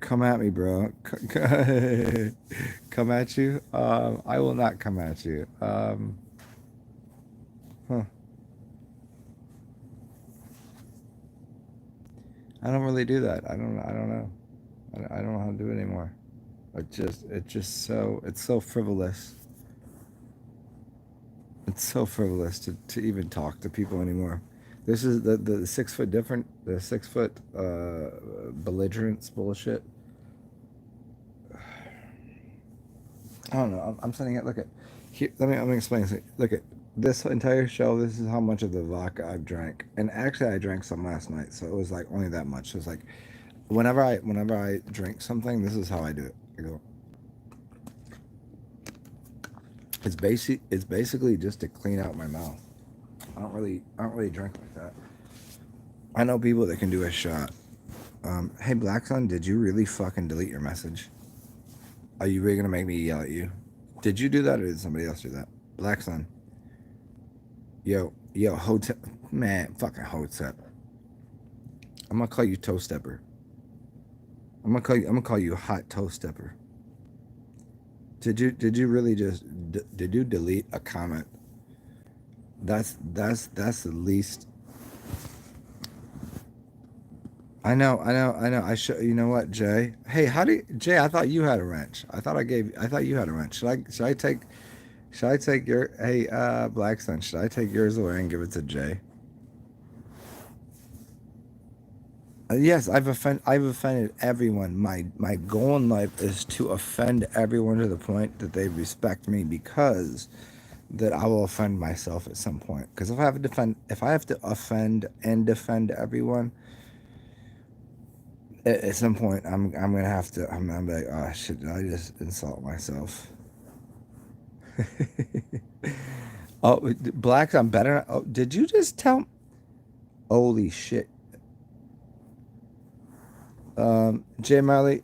come at me, bro. Come at you? I will not come at you. Huh. I don't really do that. I don't know. I don't know how to do it anymore. It's so frivolous. It's so frivolous to even talk to people anymore. This is the 6 foot different, the 6 foot belligerence bullshit. I don't know. I'm sending it. Look at here. Let me explain this. Look at this entire show. This is how much of the vodka I've drank, and actually I drank some last night, so it was like only that much. So it's like whenever I drink something, this is how I do it. I go. It's basically just to clean out my mouth. I don't really drink like that. I know people that can do a shot. Hey Black Sun, did you really fucking delete your message? Are you really gonna make me yell at you? Did you do that or did somebody else do that? Black Sun. Yo, Hotep. Man, fucking Hotep. I'm gonna call you Toe Stepper. I'm gonna call you Hot Toe Stepper. Did you really just did you delete a comment? That's the least. I know. I should. You know what, Jay? Hey, how do you, Jay? I thought you had a wrench. I thought you had a wrench. Should I take your? Hey, Black Sun. Should I take yours away and give it to Jay? Yes, I've offended everyone. My goal in life is to offend everyone to the point that they respect me, because that I will offend myself at some point. Because if I have to offend and defend everyone, at some point I'm gonna have to. I'm like, oh shit, did I just insult myself? Oh, Blacks, I'm better. Oh, did you just tell? Holy shit. Jay Marley,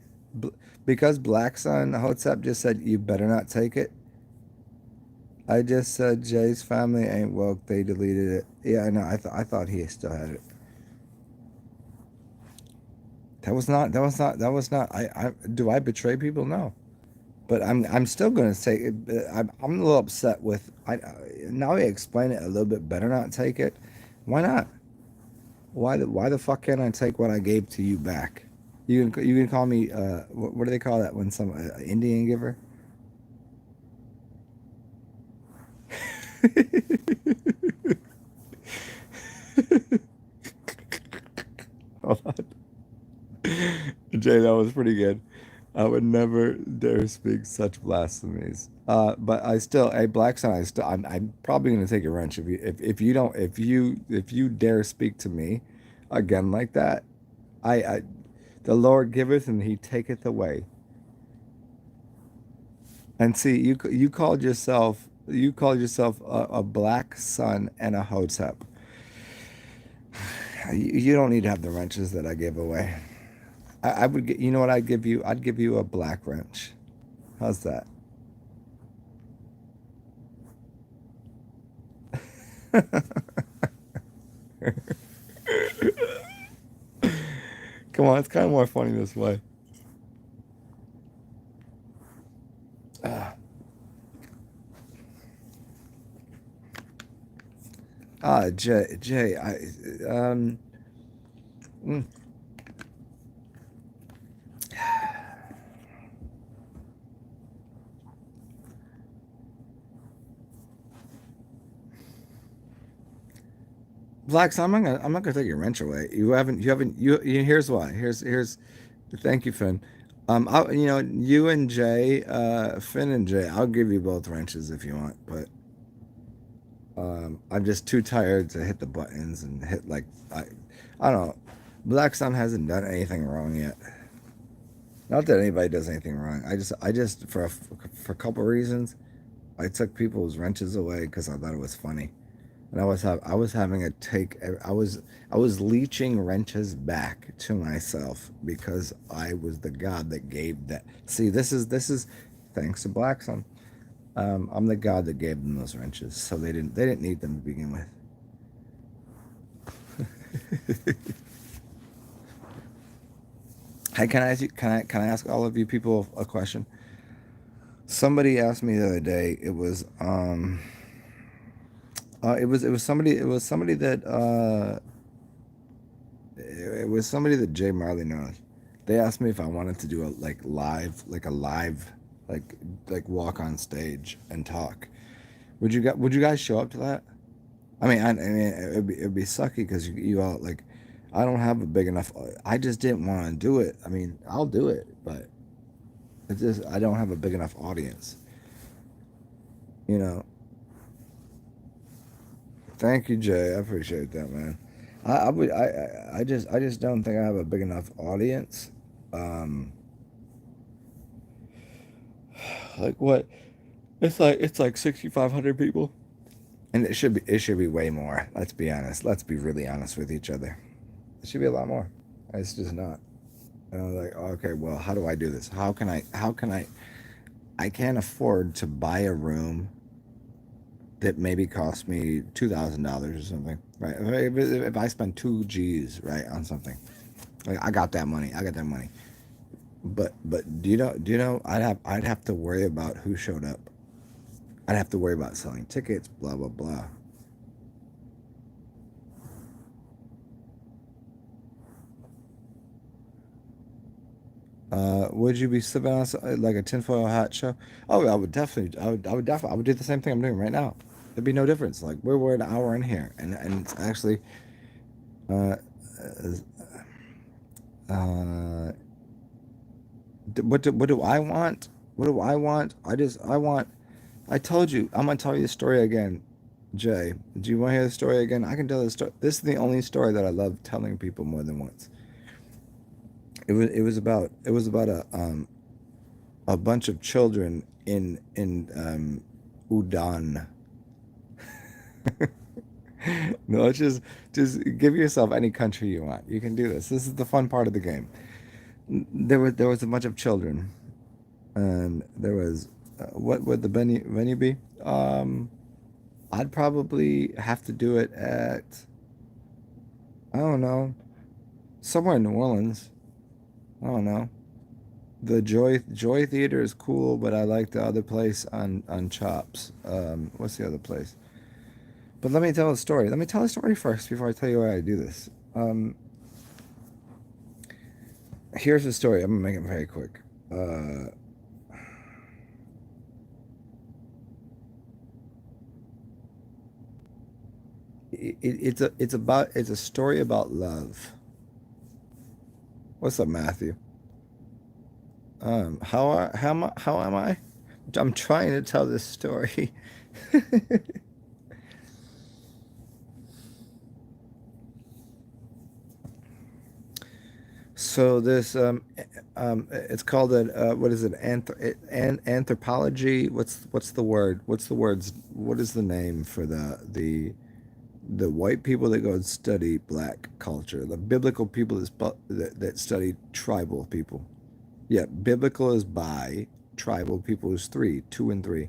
because Black Sun Hotep just said you better not take it. I just said Jay's family ain't woke. They deleted it. Yeah, I know. I thought he still had it. That was not. I do I betray people? No. But I'm still gonna say it. I'm a little upset with. Now I explain it a little bit better. Not take it. Why not? Why the fuck can't I take what I gave to you back? You can call me what do they call that when some Indian giver? Hold on. Jay, that was pretty good. I would never dare speak such blasphemies. But I still, a black son, I'm probably gonna take a wrench if you don't, if you dare speak to me again like that. I the Lord giveth and He taketh away. And see, you called yourself a black son and a hotep. You don't need to have the wrenches that I gave away. I would get, you know what I'd give you? I'd give you a black wrench. How's that? Come on, it's kind of more funny this way. Jay, mm, Blacks, I'm not gonna take your wrench away. Here's why. Thank you, Finn. You and Jay, Finn and Jay, I'll give you both wrenches if you want, but I'm just too tired to hit the buttons and hit like I don't know. Black Sun hasn't done anything wrong yet. Not that anybody does anything wrong. I just for a couple reasons, I took people's wrenches away because I thought it was funny. And I was having a take I was leeching wrenches back to myself because I was the god that gave that. See, this is thanks to Black Sun. I'm the god that gave them those wrenches, so they didn't need them to begin with. Hey, can I ask all of you people a question? Somebody asked me the other day. It was somebody that it was somebody that Jay Marley knows. They asked me if I wanted to do a live, like walk on stage and talk. Would you guys show up to that? I mean, it'd be sucky because you all like, I don't have a big enough. I just didn't want to do it. I mean, I'll do it, but it's just I don't have a big enough audience. You know. Thank you, Jay. I appreciate that, man. I just don't think I have a big enough audience. Um, like what? It's like 6,500 people, and it should be way more. Let's be honest. Let's be really honest with each other. It should be a lot more. It's just not. And I was like, okay, well, how do I do this? How can I can't afford to buy a room that maybe cost me $2,000 or something, right? If I spend 2 G's right on something, like I got that money. I got that money. But do you know I'd have to worry about who showed up. I'd have to worry about selling tickets, blah blah blah. Would you be sipping on like a tinfoil hat show? Oh, I would do the same thing I'm doing right now. There'd be no difference. Like we're an hour in here, and it's actually, uh, uh, what do I want? What do I want? I want. I told you I'm gonna tell you the story again, Jay. Do you want to hear the story again? I can tell the story. This is the only story that I love telling people more than once. It was about a bunch of children in Udon. No, it's just give yourself any country you want. You can do this. This is the fun part of the game. There was a bunch of children, and there was what would the venue be? I'd probably have to do it at I don't know somewhere in New Orleans. I don't know. The Joy Theater is cool, but I like the other place on Chops. What's the other place? But let me tell a story. Let me tell a story first before I tell you why I do this. Here's the story. I'm gonna make it very quick. Uh, it's a story about love. What's up, Matthew? How am I? I'm trying to tell this story. So this it's called an what is it? Anthropology. What's the word? What's the words? What is the name for the white people that go and study black culture? The biblical people that study tribal people. Yeah, biblical is bi, tribal people is three, 2 and 3.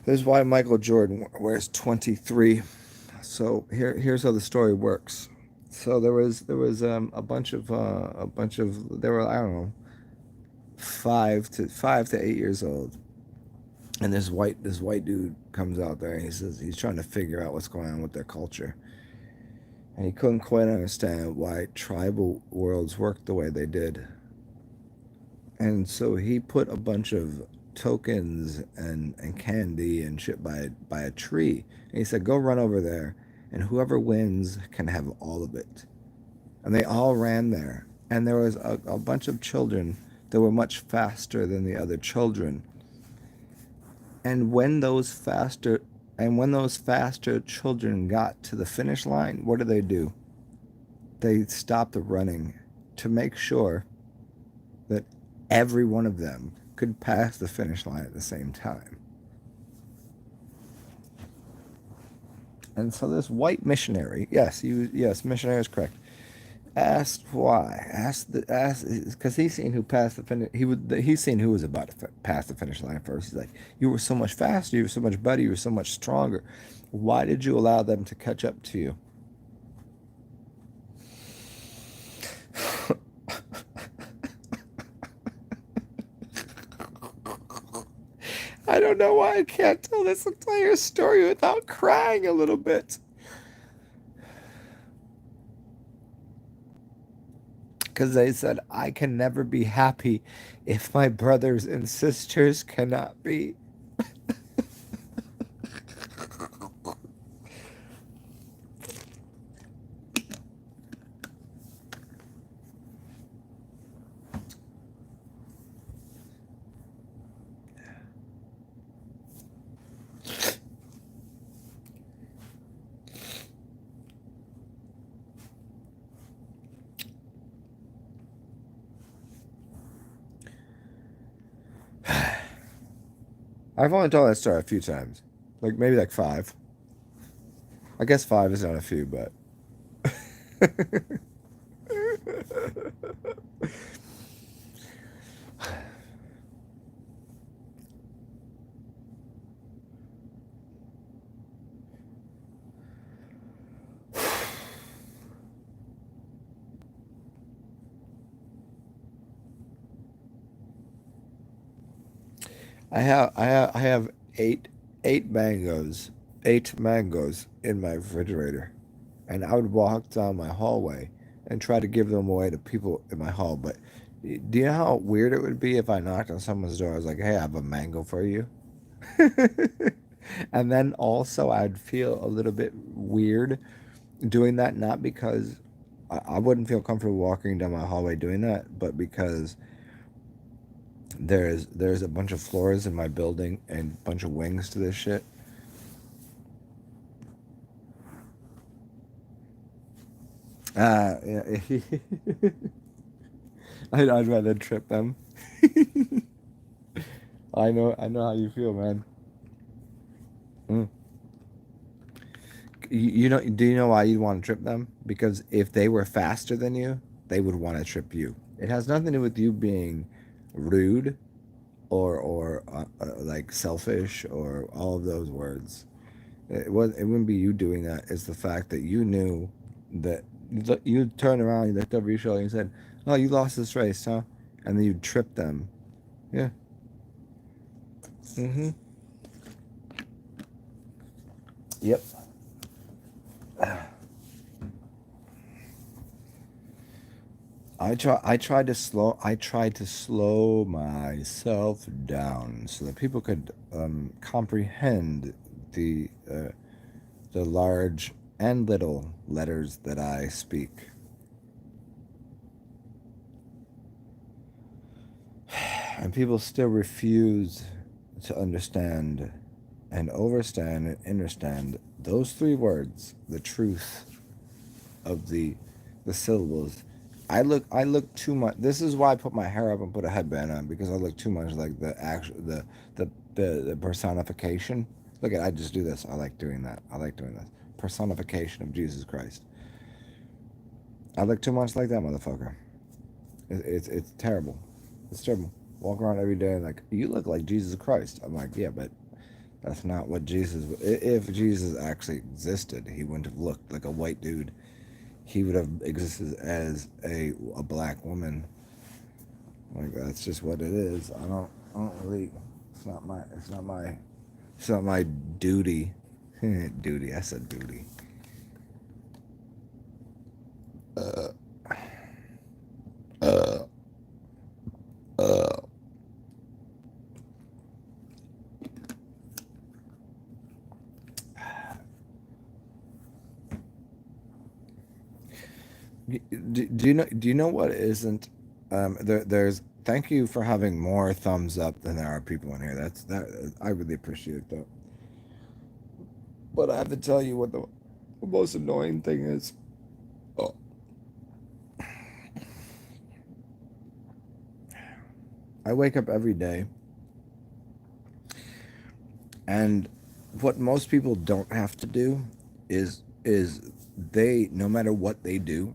This is why Michael Jordan wears 23. So here's how the story works. So there was a bunch of there were, I don't know, 5 to 8 years old, and this white dude comes out there and he says he's trying to figure out what's going on with their culture, and he couldn't quite understand why tribal worlds worked the way they did. And so he put a bunch of tokens and candy and shit by a tree. And he said, go run over there, and whoever wins can have all of it. And they all ran there. And there was a bunch of children that were much faster than the other children. And when those faster children got to the finish line, what did they do? They stopped running to make sure that every one of them could pass the finish line at the same time. And so this white missionary, yes, missionary is correct, asked why. Asked because he's seen who passed the finish. He's seen who was about to pass the finish line first. He's like, you were so much faster, you were so much better, you were so much stronger. Why did you allow them to catch up to you? I don't know why I can't tell this entire story without crying a little bit. Because they said, I can never be happy if my brothers and sisters cannot be. I've only told that story a few times. Like maybe like five. I guess five is not a few, but I have eight mangoes in my refrigerator, and I would walk down my hallway and try to give them away to people in my hall. But do you know how weird it would be if I knocked on someone's door? I was like, "Hey, I have a mango for you," and then also I'd feel a little bit weird doing that, not because I wouldn't feel comfortable walking down my hallway doing that, but because there's a bunch of floors in my building and a bunch of wings to this shit. Yeah. I'd rather trip them. I know how you feel, man. Mm. Do you know why you'd want to trip them? Because if they were faster than you, they would want to trip you. It has nothing to do with you being rude or like selfish or all of those words. It wouldn't be you doing that. It's the fact that you knew that you turned around, you looked over your shoulder, and you said, "Oh, you lost this race, huh?" And then you tripped them. Yeah. Mm-hmm. Yep. I tried to slow myself down so that people could comprehend the large and little letters that I speak. And people still refuse to understand and overstand and understand those three words, the truth of the syllables. I look too much. This is why I put my hair up and put a headband on, because I look too much like the actual the personification. Look at, I just do this. I like doing that. I like doing this personification of Jesus Christ. I look too much like that motherfucker. It's terrible. It's terrible. Walk around every day and like, you look like Jesus Christ. I'm like, yeah, but that's not what Jesus. If Jesus actually existed, he wouldn't have looked like a white dude. He would have existed as a black woman. Like, that's just what it is. I don't really. It's not my duty. Duty. I said duty. Uh, uh, uh. Do you know? Do you know what isn't? There's. Thank you for having more thumbs up than there are people in here. That's that. I really appreciate that. But I have to tell you what the most annoying thing is. Oh, I wake up every day, and what most people don't have to do is they, no matter what they do,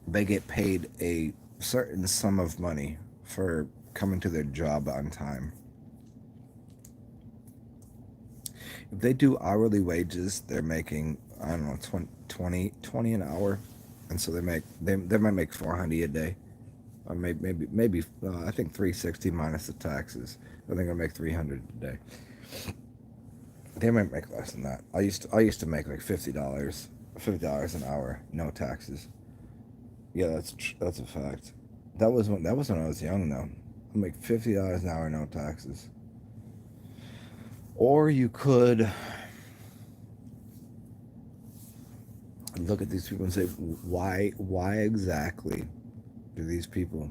they get paid a certain sum of money for coming to their job on time. If they do hourly wages, they're making, I don't know, 20 an hour, and so they might make 400 a day, or maybe I think 360 minus the taxes. I think I make 300 a day. They might make less than that. I used to make like $50 an hour, no taxes. Yeah, that's a fact. That was when I was young though. I make $50 an hour, no taxes. Or you could look at these people and say, why exactly do these people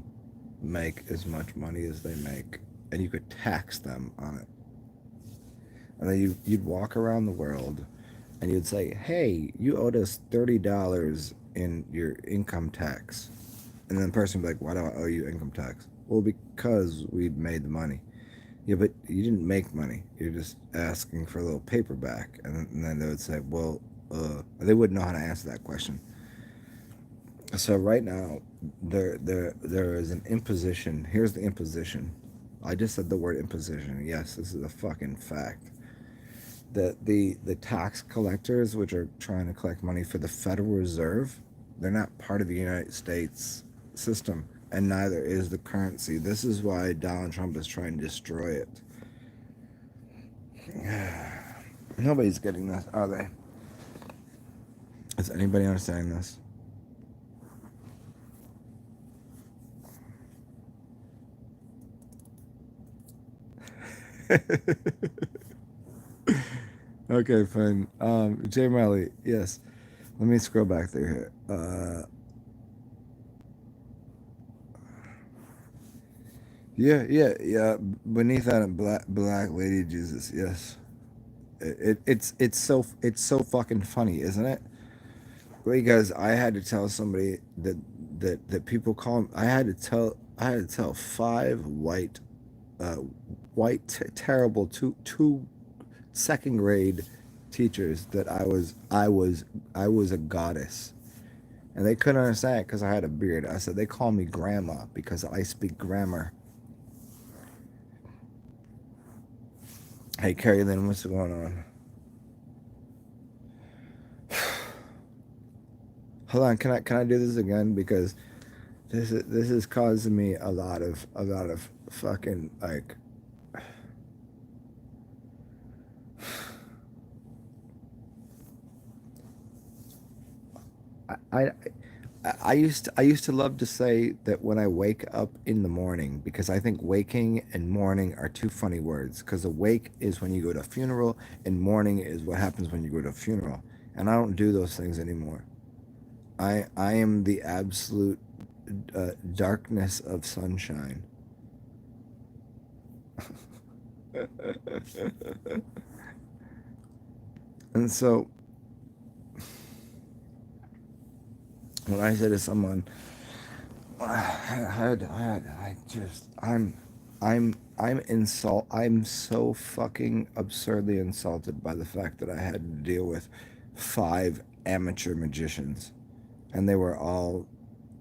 make as much money as they make? And you could tax them on it. And then you'd walk around the world and you'd say, hey, you owed us $30 in your income tax. And then the person would be like, why do I owe you income tax? Well, because we made the money. Yeah, but you didn't make money. You're just asking for a little paper back. And then they would say, well, they wouldn't know how to answer that question. So right now, there is an imposition. Here's the imposition. I just said the word imposition. Yes, this is a fucking fact. The tax collectors, which are trying to collect money for the Federal Reserve, they're not part of the United States system, and neither is the currency. This is why Donald Trump is trying to destroy it. Nobody's getting this, are they? Is anybody understanding this? Okay, fine. Jay Marley, yes. Let me scroll back through here. Yeah. Beneath that, black lady Jesus. Yes. It's so fucking funny, isn't it? Because I had to tell somebody that people call. I had to tell five uh, terrible two second grade teachers that I was a goddess, and they couldn't understand because I had a beard. I said they call me grandma because I speak grammar. Hey, Carrie Lynn, what's going on? Hold on, can I do this again, because this is causing me a lot of fucking like. I I used to love to say that when I wake up in the morning, because I think waking and morning are two funny words, because awake is when you go to a funeral and morning is what happens when you go to a funeral, and I don't do those things anymore. I am the absolute darkness of sunshine. And so when I say to someone, I'm so fucking absurdly insulted by the fact that I had to deal with 5 amateur magicians, and they were all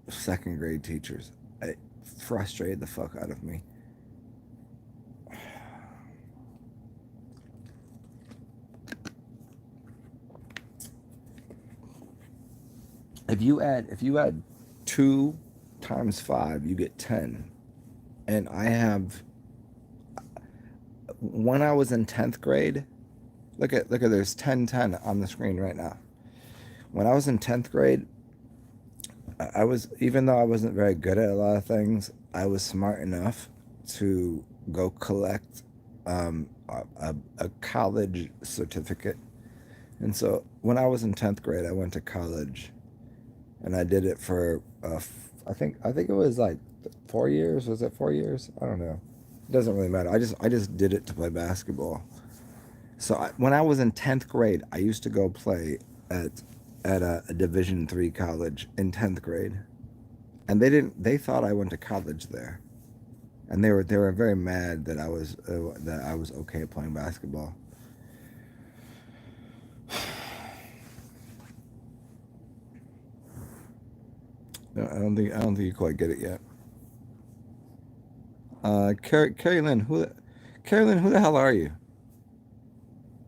second grade teachers. It frustrated the fuck out of me. If you add 2 times 5, you get 10. And I have, when I was in 10th grade, look at there's 10 on the screen right now. When I was in 10th grade, I was, even though I wasn't very good at a lot of things, I was smart enough to go collect a college certificate. And so when I was in 10th grade, I went to college, and I did it for I think it was like 4 years. Was it 4 years? I don't know. It doesn't really matter. I just did it to play basketball. So when I was in 10th grade, I used to go play at a Division 3 college in 10th grade, and they thought I went to college there, and they were very mad that I was okay at playing basketball. I don't think you quite get it yet. Carrie Lynn, who the hell are you?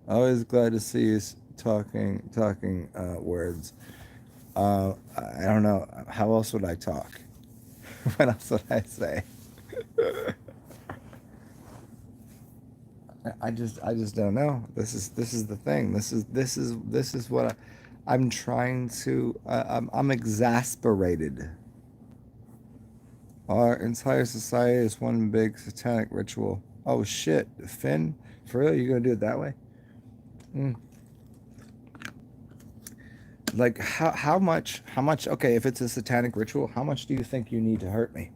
Always glad to see you talking words. I don't know. How else would I talk? What else would I say? I just don't know. This is the thing. This is what I'm trying to. I'm exasperated. Our entire society is one big satanic ritual. Oh shit, Finn, for real? You gonna do it that way? Mm. Like how much? Okay, if it's a satanic ritual, how much do you think you need to hurt me?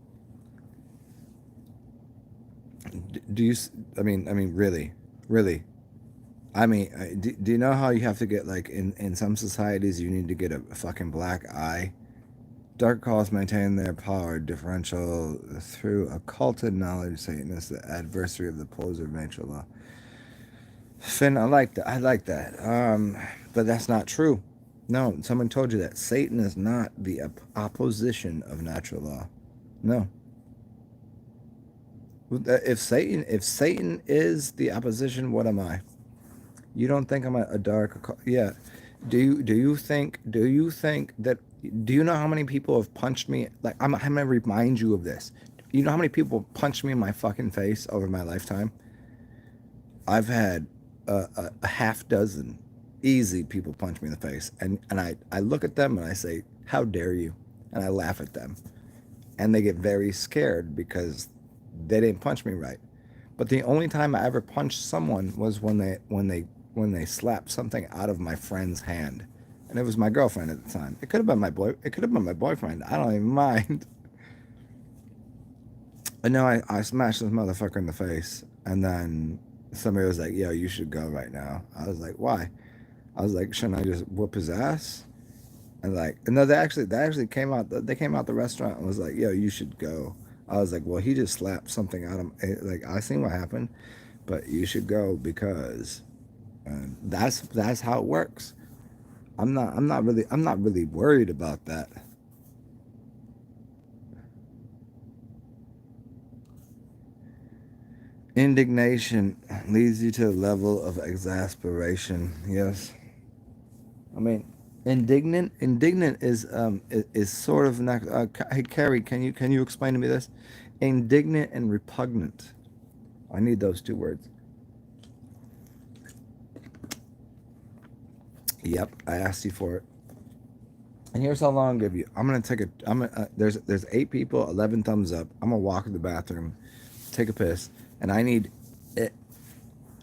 Do you? I mean, really. Do you know how you have to get, like, in some societies you need to get a fucking black eye? Dark cults maintain their power differential through occulted knowledge. Satan is the adversary of the poles of nature law. Finn, I like that. I like that. But that's not true. No, someone told you that. Satan is not the opposition of natural law. No. If Satan is the opposition, what am I? You don't think I'm a dark? Yeah. Do you think that? Do you know how many people have punched me? Like, I'm gonna remind you of this. You know how many people punched me in my fucking face over my lifetime? I've had a half dozen easy people punch me in the face, and I look at them and I say, "How dare you?" And I laugh at them, and they get very scared because they didn't punch me right. But the only time I ever punched someone was when they slapped something out of my friend's hand, and it was my girlfriend at the time. It could have been my boy. It could have been my boyfriend. I don't even mind. And no, I smashed this motherfucker in the face, and then somebody was like, "Yo, you should go right now." I was like, "Why?" I was like, "Shouldn't I just whoop his ass?" And like, no, they actually came out. They came out the restaurant and was like, "Yo, you should go." I was like, "Well, he just slapped something out of him. Like, I seen what happened, but you should go because that's how it works." I'm not really worried about that. Indignation leads you to a level of exasperation. Yes, I mean, indignant is sort of not. Hey, Carrie, can you explain to me this? Indignant and repugnant. I need those 2 words. Yep, I asked you for it. And here's how long I'll give you. I'm gonna take a. I'm gonna. There's 8 people, 11 thumbs up. I'm gonna walk to the bathroom, take a piss, and I need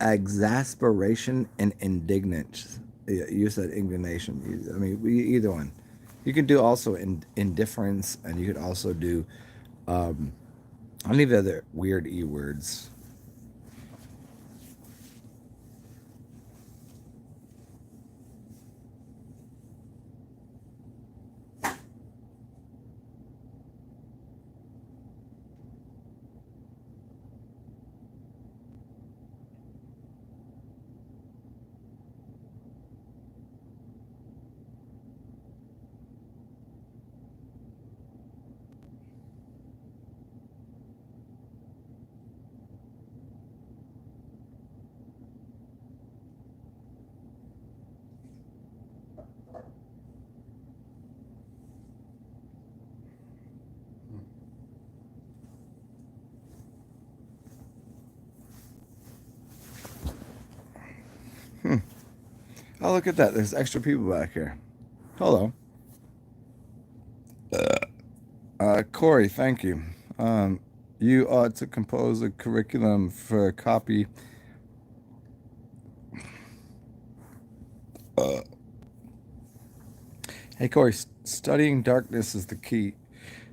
exasperation and indignance. You said indignation. I mean, either one. You can do also indifference, and you could also do. Any of the other weird e words. Oh, look at that. There's extra people back here. Hello. Corey, thank you. You ought to compose a curriculum for a copy. Hey, Corey, studying darkness is the key.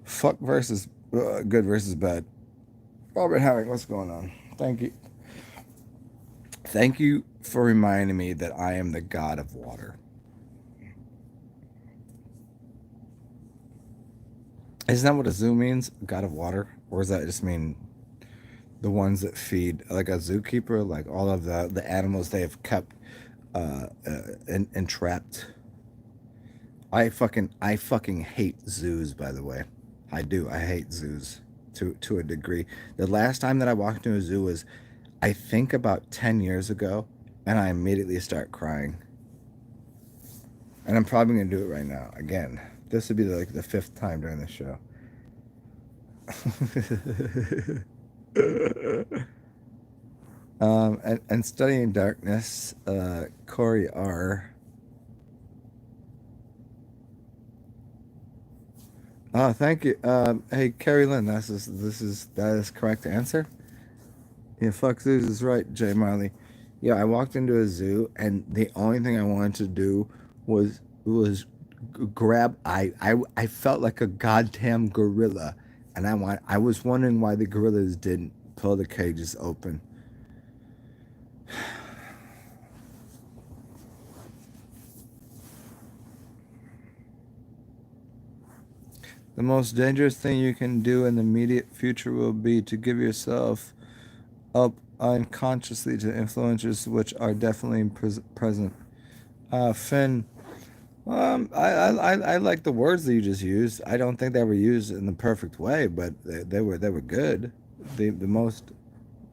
Fuck versus good versus bad. Robert Herrick, what's going on? Thank you. Thank you for reminding me that I am the god of water. Isn't that what a zoo means? God of water? Or does that just mean the ones that feed, like a zookeeper, like all of the animals they have kept entrapped? I fucking hate zoos, by the way. I do. I hate zoos to a degree. The last time that I walked into a zoo was, I think, about 10 years ago, and I immediately start crying. And I'm probably going to do it right now again. This would be like the fifth time during the show. And studying darkness, Corey R. Oh, thank you. Hey, Carrie Lynn, that is correct answer. Yeah, fuck zoos is right, Jay Marley. Yeah, I walked into a zoo, and the only thing I wanted to do was grab. I felt like a goddamn gorilla, and I was wondering why the gorillas didn't pull the cages open. The most dangerous thing you can do in the immediate future will be to give yourself up unconsciously to influences which are definitely present. Finn, I like the words that you just used. I don't think they were used in the perfect way, but they were good. The most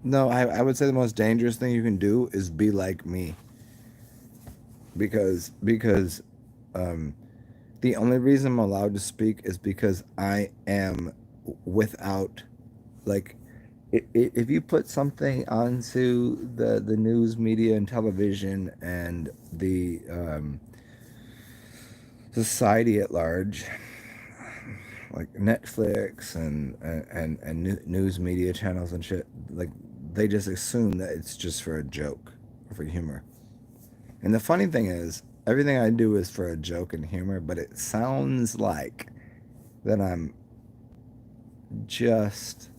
no, I would say the most dangerous thing you can do is be like me. Because the only reason I'm allowed to speak is because I am without, like, if you put something onto the news media and television and the society at large, like Netflix and news media channels and shit, like, they just assume that it's just for a joke or for humor. And the funny thing is, everything I do is for a joke and humor, but it sounds like that I'm just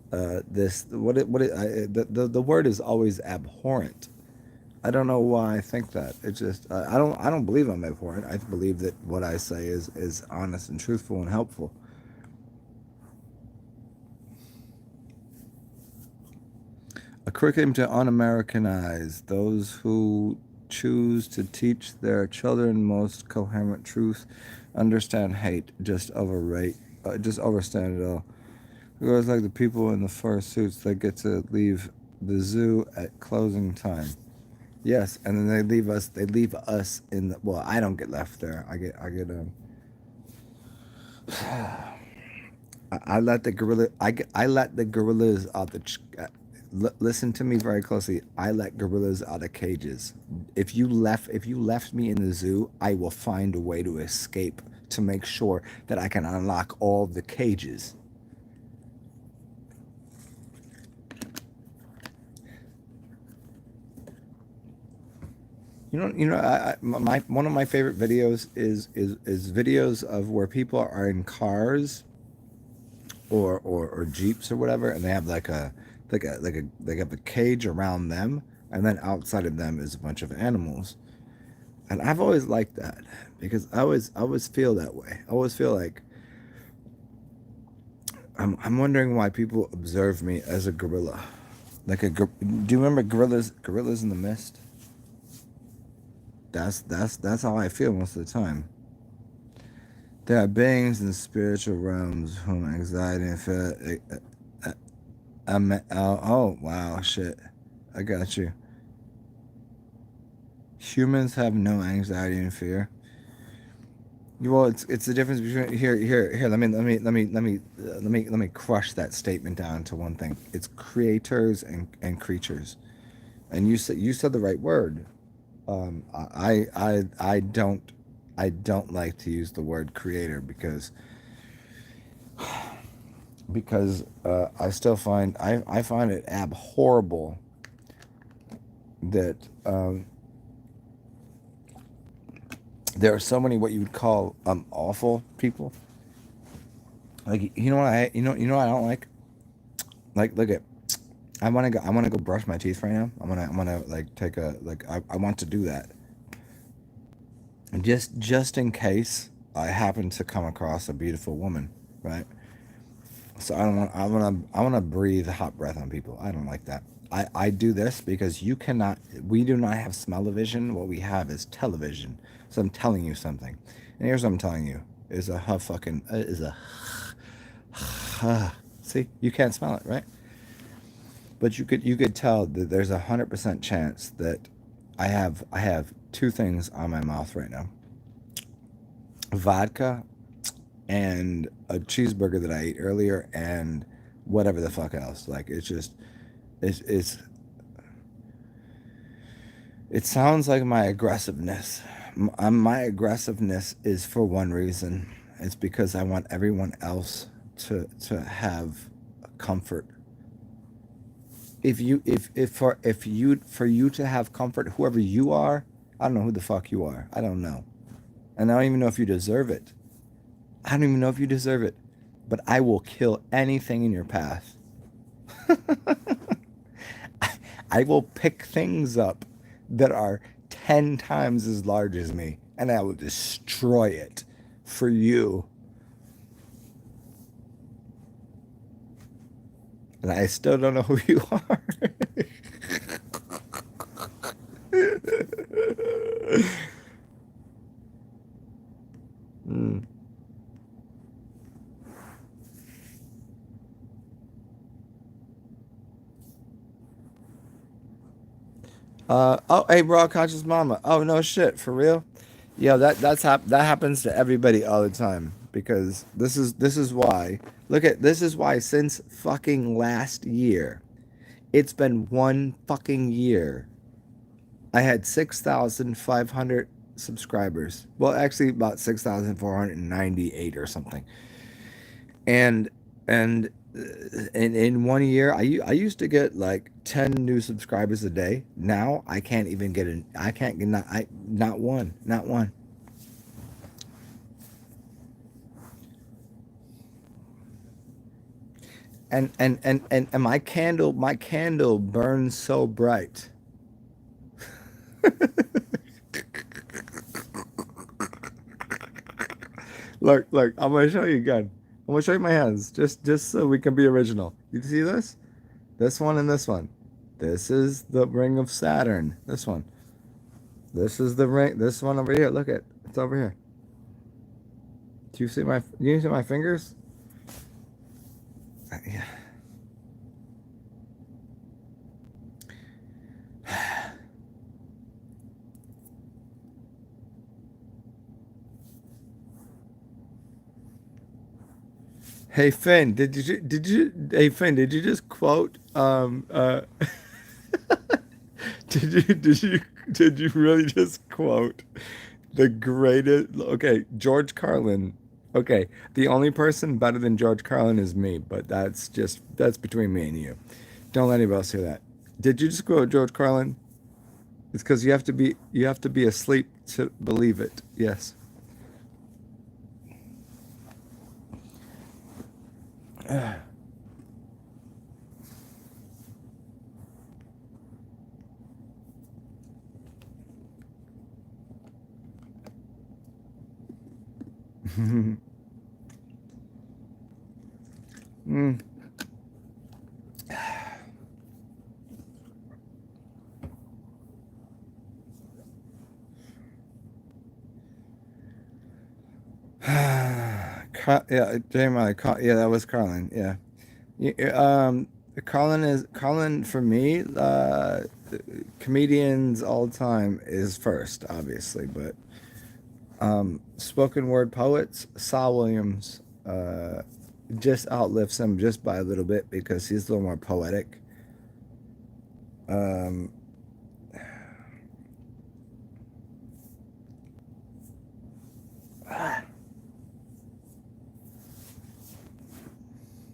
this the word is always abhorrent. I don't know why I think that. It's just I don't believe I'm abhorrent. I believe that what I say is honest and truthful and helpful. A curriculum to un-Americanize those who choose to teach their children most coherent truth, understand hate, just overstand it all. It goes like the people in the fur suits that get to leave the zoo at closing time. Yes, and then they leave us in the, well, I don't get left there. I let the gorilla, I let the gorillas out listen to me very closely. I let gorillas out of cages. If you left me in the zoo, I will find a way to escape to make sure that I can unlock all the cages. One of my favorite videos is videos of where people are in cars or jeeps or whatever, and they have they have a cage around them, and then outside of them is a bunch of animals. And I've always liked that because I always feel that way. I always feel like I'm wondering why people observe me as a gorilla. Do you remember Gorillas in the Mist? That's how I feel most of the time. There are beings in spiritual realms whom anxiety and fear. Oh wow, shit! I got you. Humans have no anxiety and fear. Well, it's the difference between here. Let me crush that statement down to one thing. It's creators and creatures, and you said the right word. I don't like to use the word creator because I still find I find it abhorrible that there are so many what you would call awful people. Like you know what I don't like. Like look at I want to go brush my teeth right now. I'm gonna like take a like I want to do that just in case I happen to come across a beautiful woman, right? So I want to breathe hot breath on people. I don't like that. I do this because we do not have smell-o-vision. What we have is television. So I'm telling you something. And here's what I'm telling you is a fucking is a see, you can't smell it, right? But you could tell that there's 100% chance that I have two things on my mouth right now. Vodka and a cheeseburger that I ate earlier and whatever the fuck else. Like it's just it's it sounds like my aggressiveness. My aggressiveness is for one reason. It's because I want everyone else to have comfort. For you to have comfort, whoever you are, I don't know who the fuck you are. I don't know. And I don't even know if you deserve it. I don't even know if you deserve it. But I will kill anything in your path. I will pick things up that are 10 times as large as me, and I will destroy it for you. And I still don't know who you are. mm. Oh, hey, Raw Conscious Mama. Oh, no shit, for real? Yeah, that happens to everybody all the time because this is why. Look at this is why since fucking last year, it's been one fucking year. I had 6,500 subscribers. Well, actually about 6,498 or something. And and in one year, I used to get like 10 new subscribers a day. Now I can't even get an I can't get not one, not one. And my candle burns so bright. Look, I'm gonna show you again. I'm gonna show you my hands, just so we can be original. You see this? This one and this one. This is the ring of Saturn. This one. This is the ring. This one over here. Look at it's over here. Do you see my? Do you see my fingers? Yeah. Hey Finn, hey Finn, did you just quote did you really just quote the greatest okay, George Carlin. Okay, the only person better than George Carlin is me, but that's between me and you. Don't let anybody else hear that. Did you just quote George Carlin? It's because you have to be asleep to believe it. Yes. mm. Yeah, Jamie, yeah, that was Carlin. Yeah, Carlin for me. Comedians all the time is first, obviously, but spoken word poets, Saul Williams, just outlifts him just by a little bit because he's a little more poetic. Um,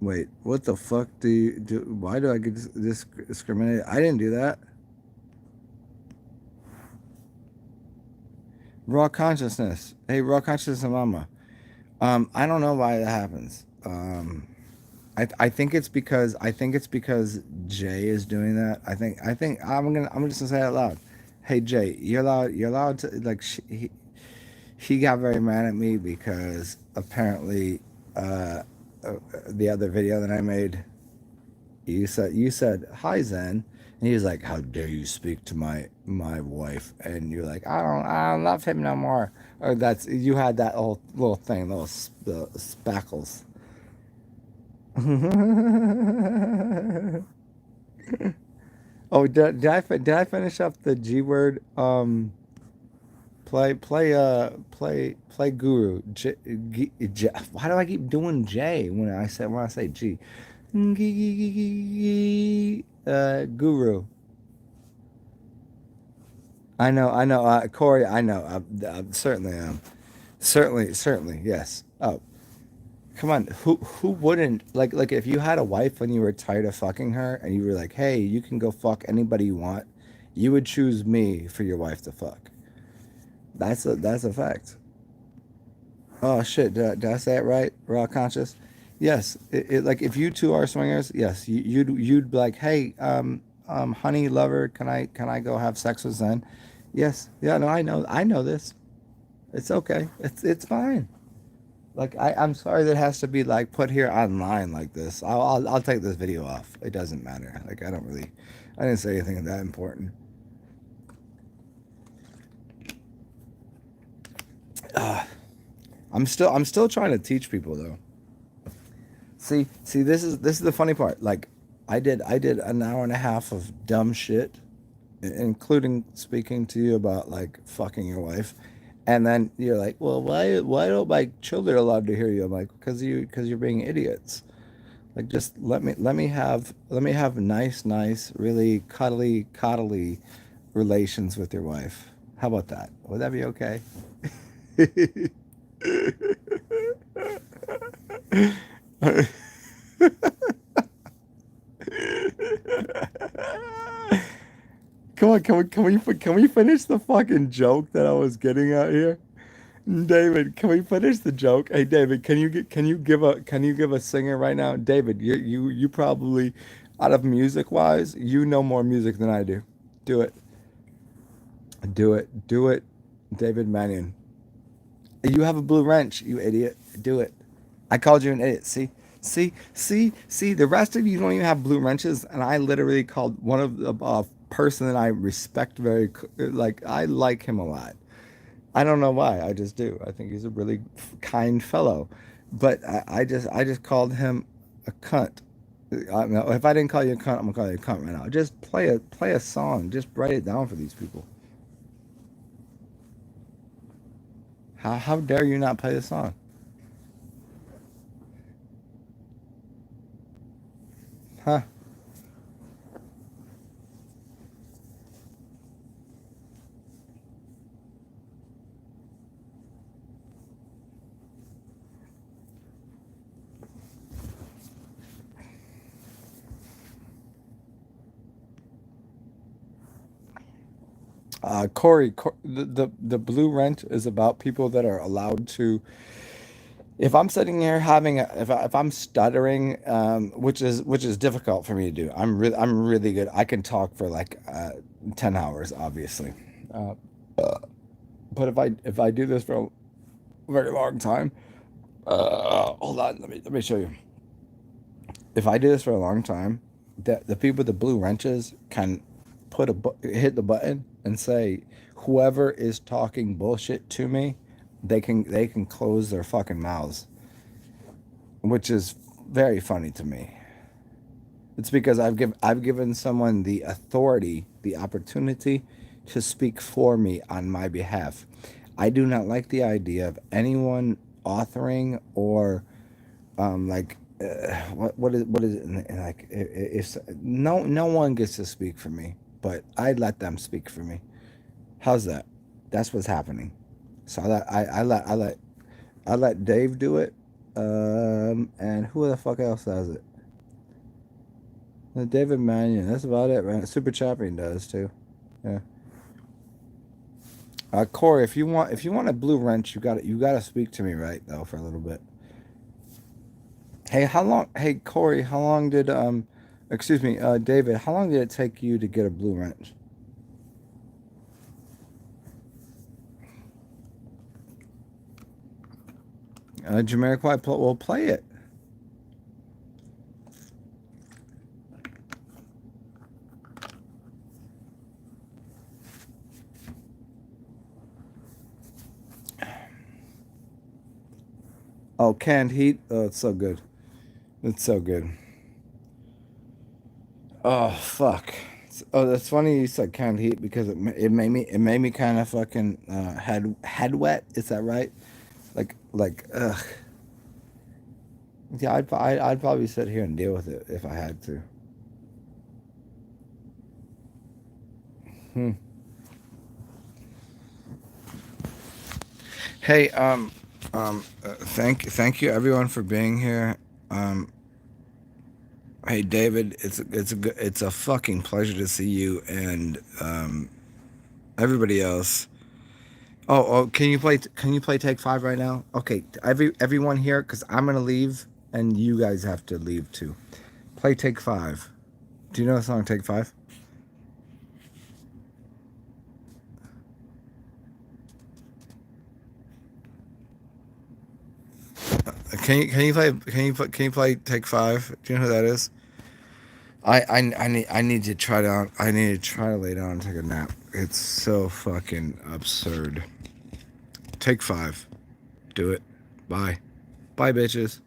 Wait, what the fuck do you do? Why do I get discriminated? I didn't do that. Raw consciousness. Hey, raw consciousness, mama. I don't know why that happens. I think it's because Jay is doing that. I think I'm just gonna say it out loud. Hey Jay, you're allowed to like he got very mad at me because apparently uh, uh the other video that I made, you said hi Zen, and he was like, how dare you speak to my wife, and you're like, I don't love him no more, or that's you had that whole little thing, the spackles. Oh, did I finish up the G word? Play guru. Why do I keep doing J when I say G? Guru. I know, Corey. I know. Certainly, certainly, yes. Oh, come on. Who wouldn't like if you had a wife and you were tired of fucking her and you were like, hey, you can go fuck anybody you want, you would choose me for your wife to fuck. That's a fact. Oh shit! Did I say it right? Raw conscious. Yes. Like if you two are swingers, yes, you'd be like, hey, honey, lover, can I go have sex with Zen? Yes. Yeah. No, I know this. It's okay. It's fine. Like I'm sorry that has to be like put here online like this. I'll take this video off. It doesn't matter. Like I didn't say anything that important. I'm still trying to teach people though. See, this is the funny part. Like, I did an hour and a half of dumb shit, including speaking to you about like fucking your wife, and then you're like, well, why don't my children allowed to hear you? I'm like, because you're being idiots. Like, just let me have nice, really cuddly relations with your wife. How about that? Would that be okay? Come on, can we finish the fucking joke that I was getting at here? David, can we finish the joke? Hey, David, can you give a singer right now? David, you probably, out of music wise, you know more music than I do. Do it, do it, David Mannion. You have a blue wrench, you idiot. Do it. I called you an idiot. See. The rest of you don't even have blue wrenches, and I literally called one of the person that I respect like I like him a lot. I don't know why. I just do. I think he's a really kind fellow, but I just called him a cunt. If I didn't call you a cunt, I'm gonna call you a cunt right now. Just play a song. Just write it down for these people. How dare you not play the song? Huh? Corey, the blue wrench is about people that are allowed to. If I'm sitting here if I'm stuttering, which is difficult for me to do. I'm really good. I can talk for like 10 hours, obviously. Uh, but if I do this for a very long time, hold on, let me show you. If I do this for a long time, the people with the blue wrenches can hit the button and say, whoever is talking bullshit to me, they can close their fucking mouths, which is very funny to me. It's because I've given someone the authority, the opportunity to speak for me on my behalf. I do not like the idea of anyone authoring or like what is it like if no one gets to speak for me, but I let them speak for me. How's that? That's what's happening. So I let Dave do it. And who the fuck else has it? David Mannion. That's about it, right? Super Champion does too. Yeah. Corey, if you want a blue wrench, you gotta speak to me, right, though, for a little bit. Hey, how long? Hey, Corey, how long did excuse me, David, how long did it take you to get a blue wrench? Jamiroquai, well, play it. Oh, canned heat. Oh, it's so good. It's so good. Oh fuck. Oh, that's funny you said canned heat because it made me kind of fucking head wet. Is that right? Like ugh. Yeah, I'd probably sit here and deal with it if I had to. Hmm. Hey, thank you everyone for being here. Um, hey David, it's a fucking pleasure to see you and everybody else. Oh, can you play Take Five right now? Okay, everyone here, because I'm gonna leave and you guys have to leave too. Play Take Five. Do you know the song Take Five? Can you play Take Five? Do you know who that is? I need to try to lay down and take a nap. It's so fucking absurd. Take Five. Do it. Bye. Bye, bitches.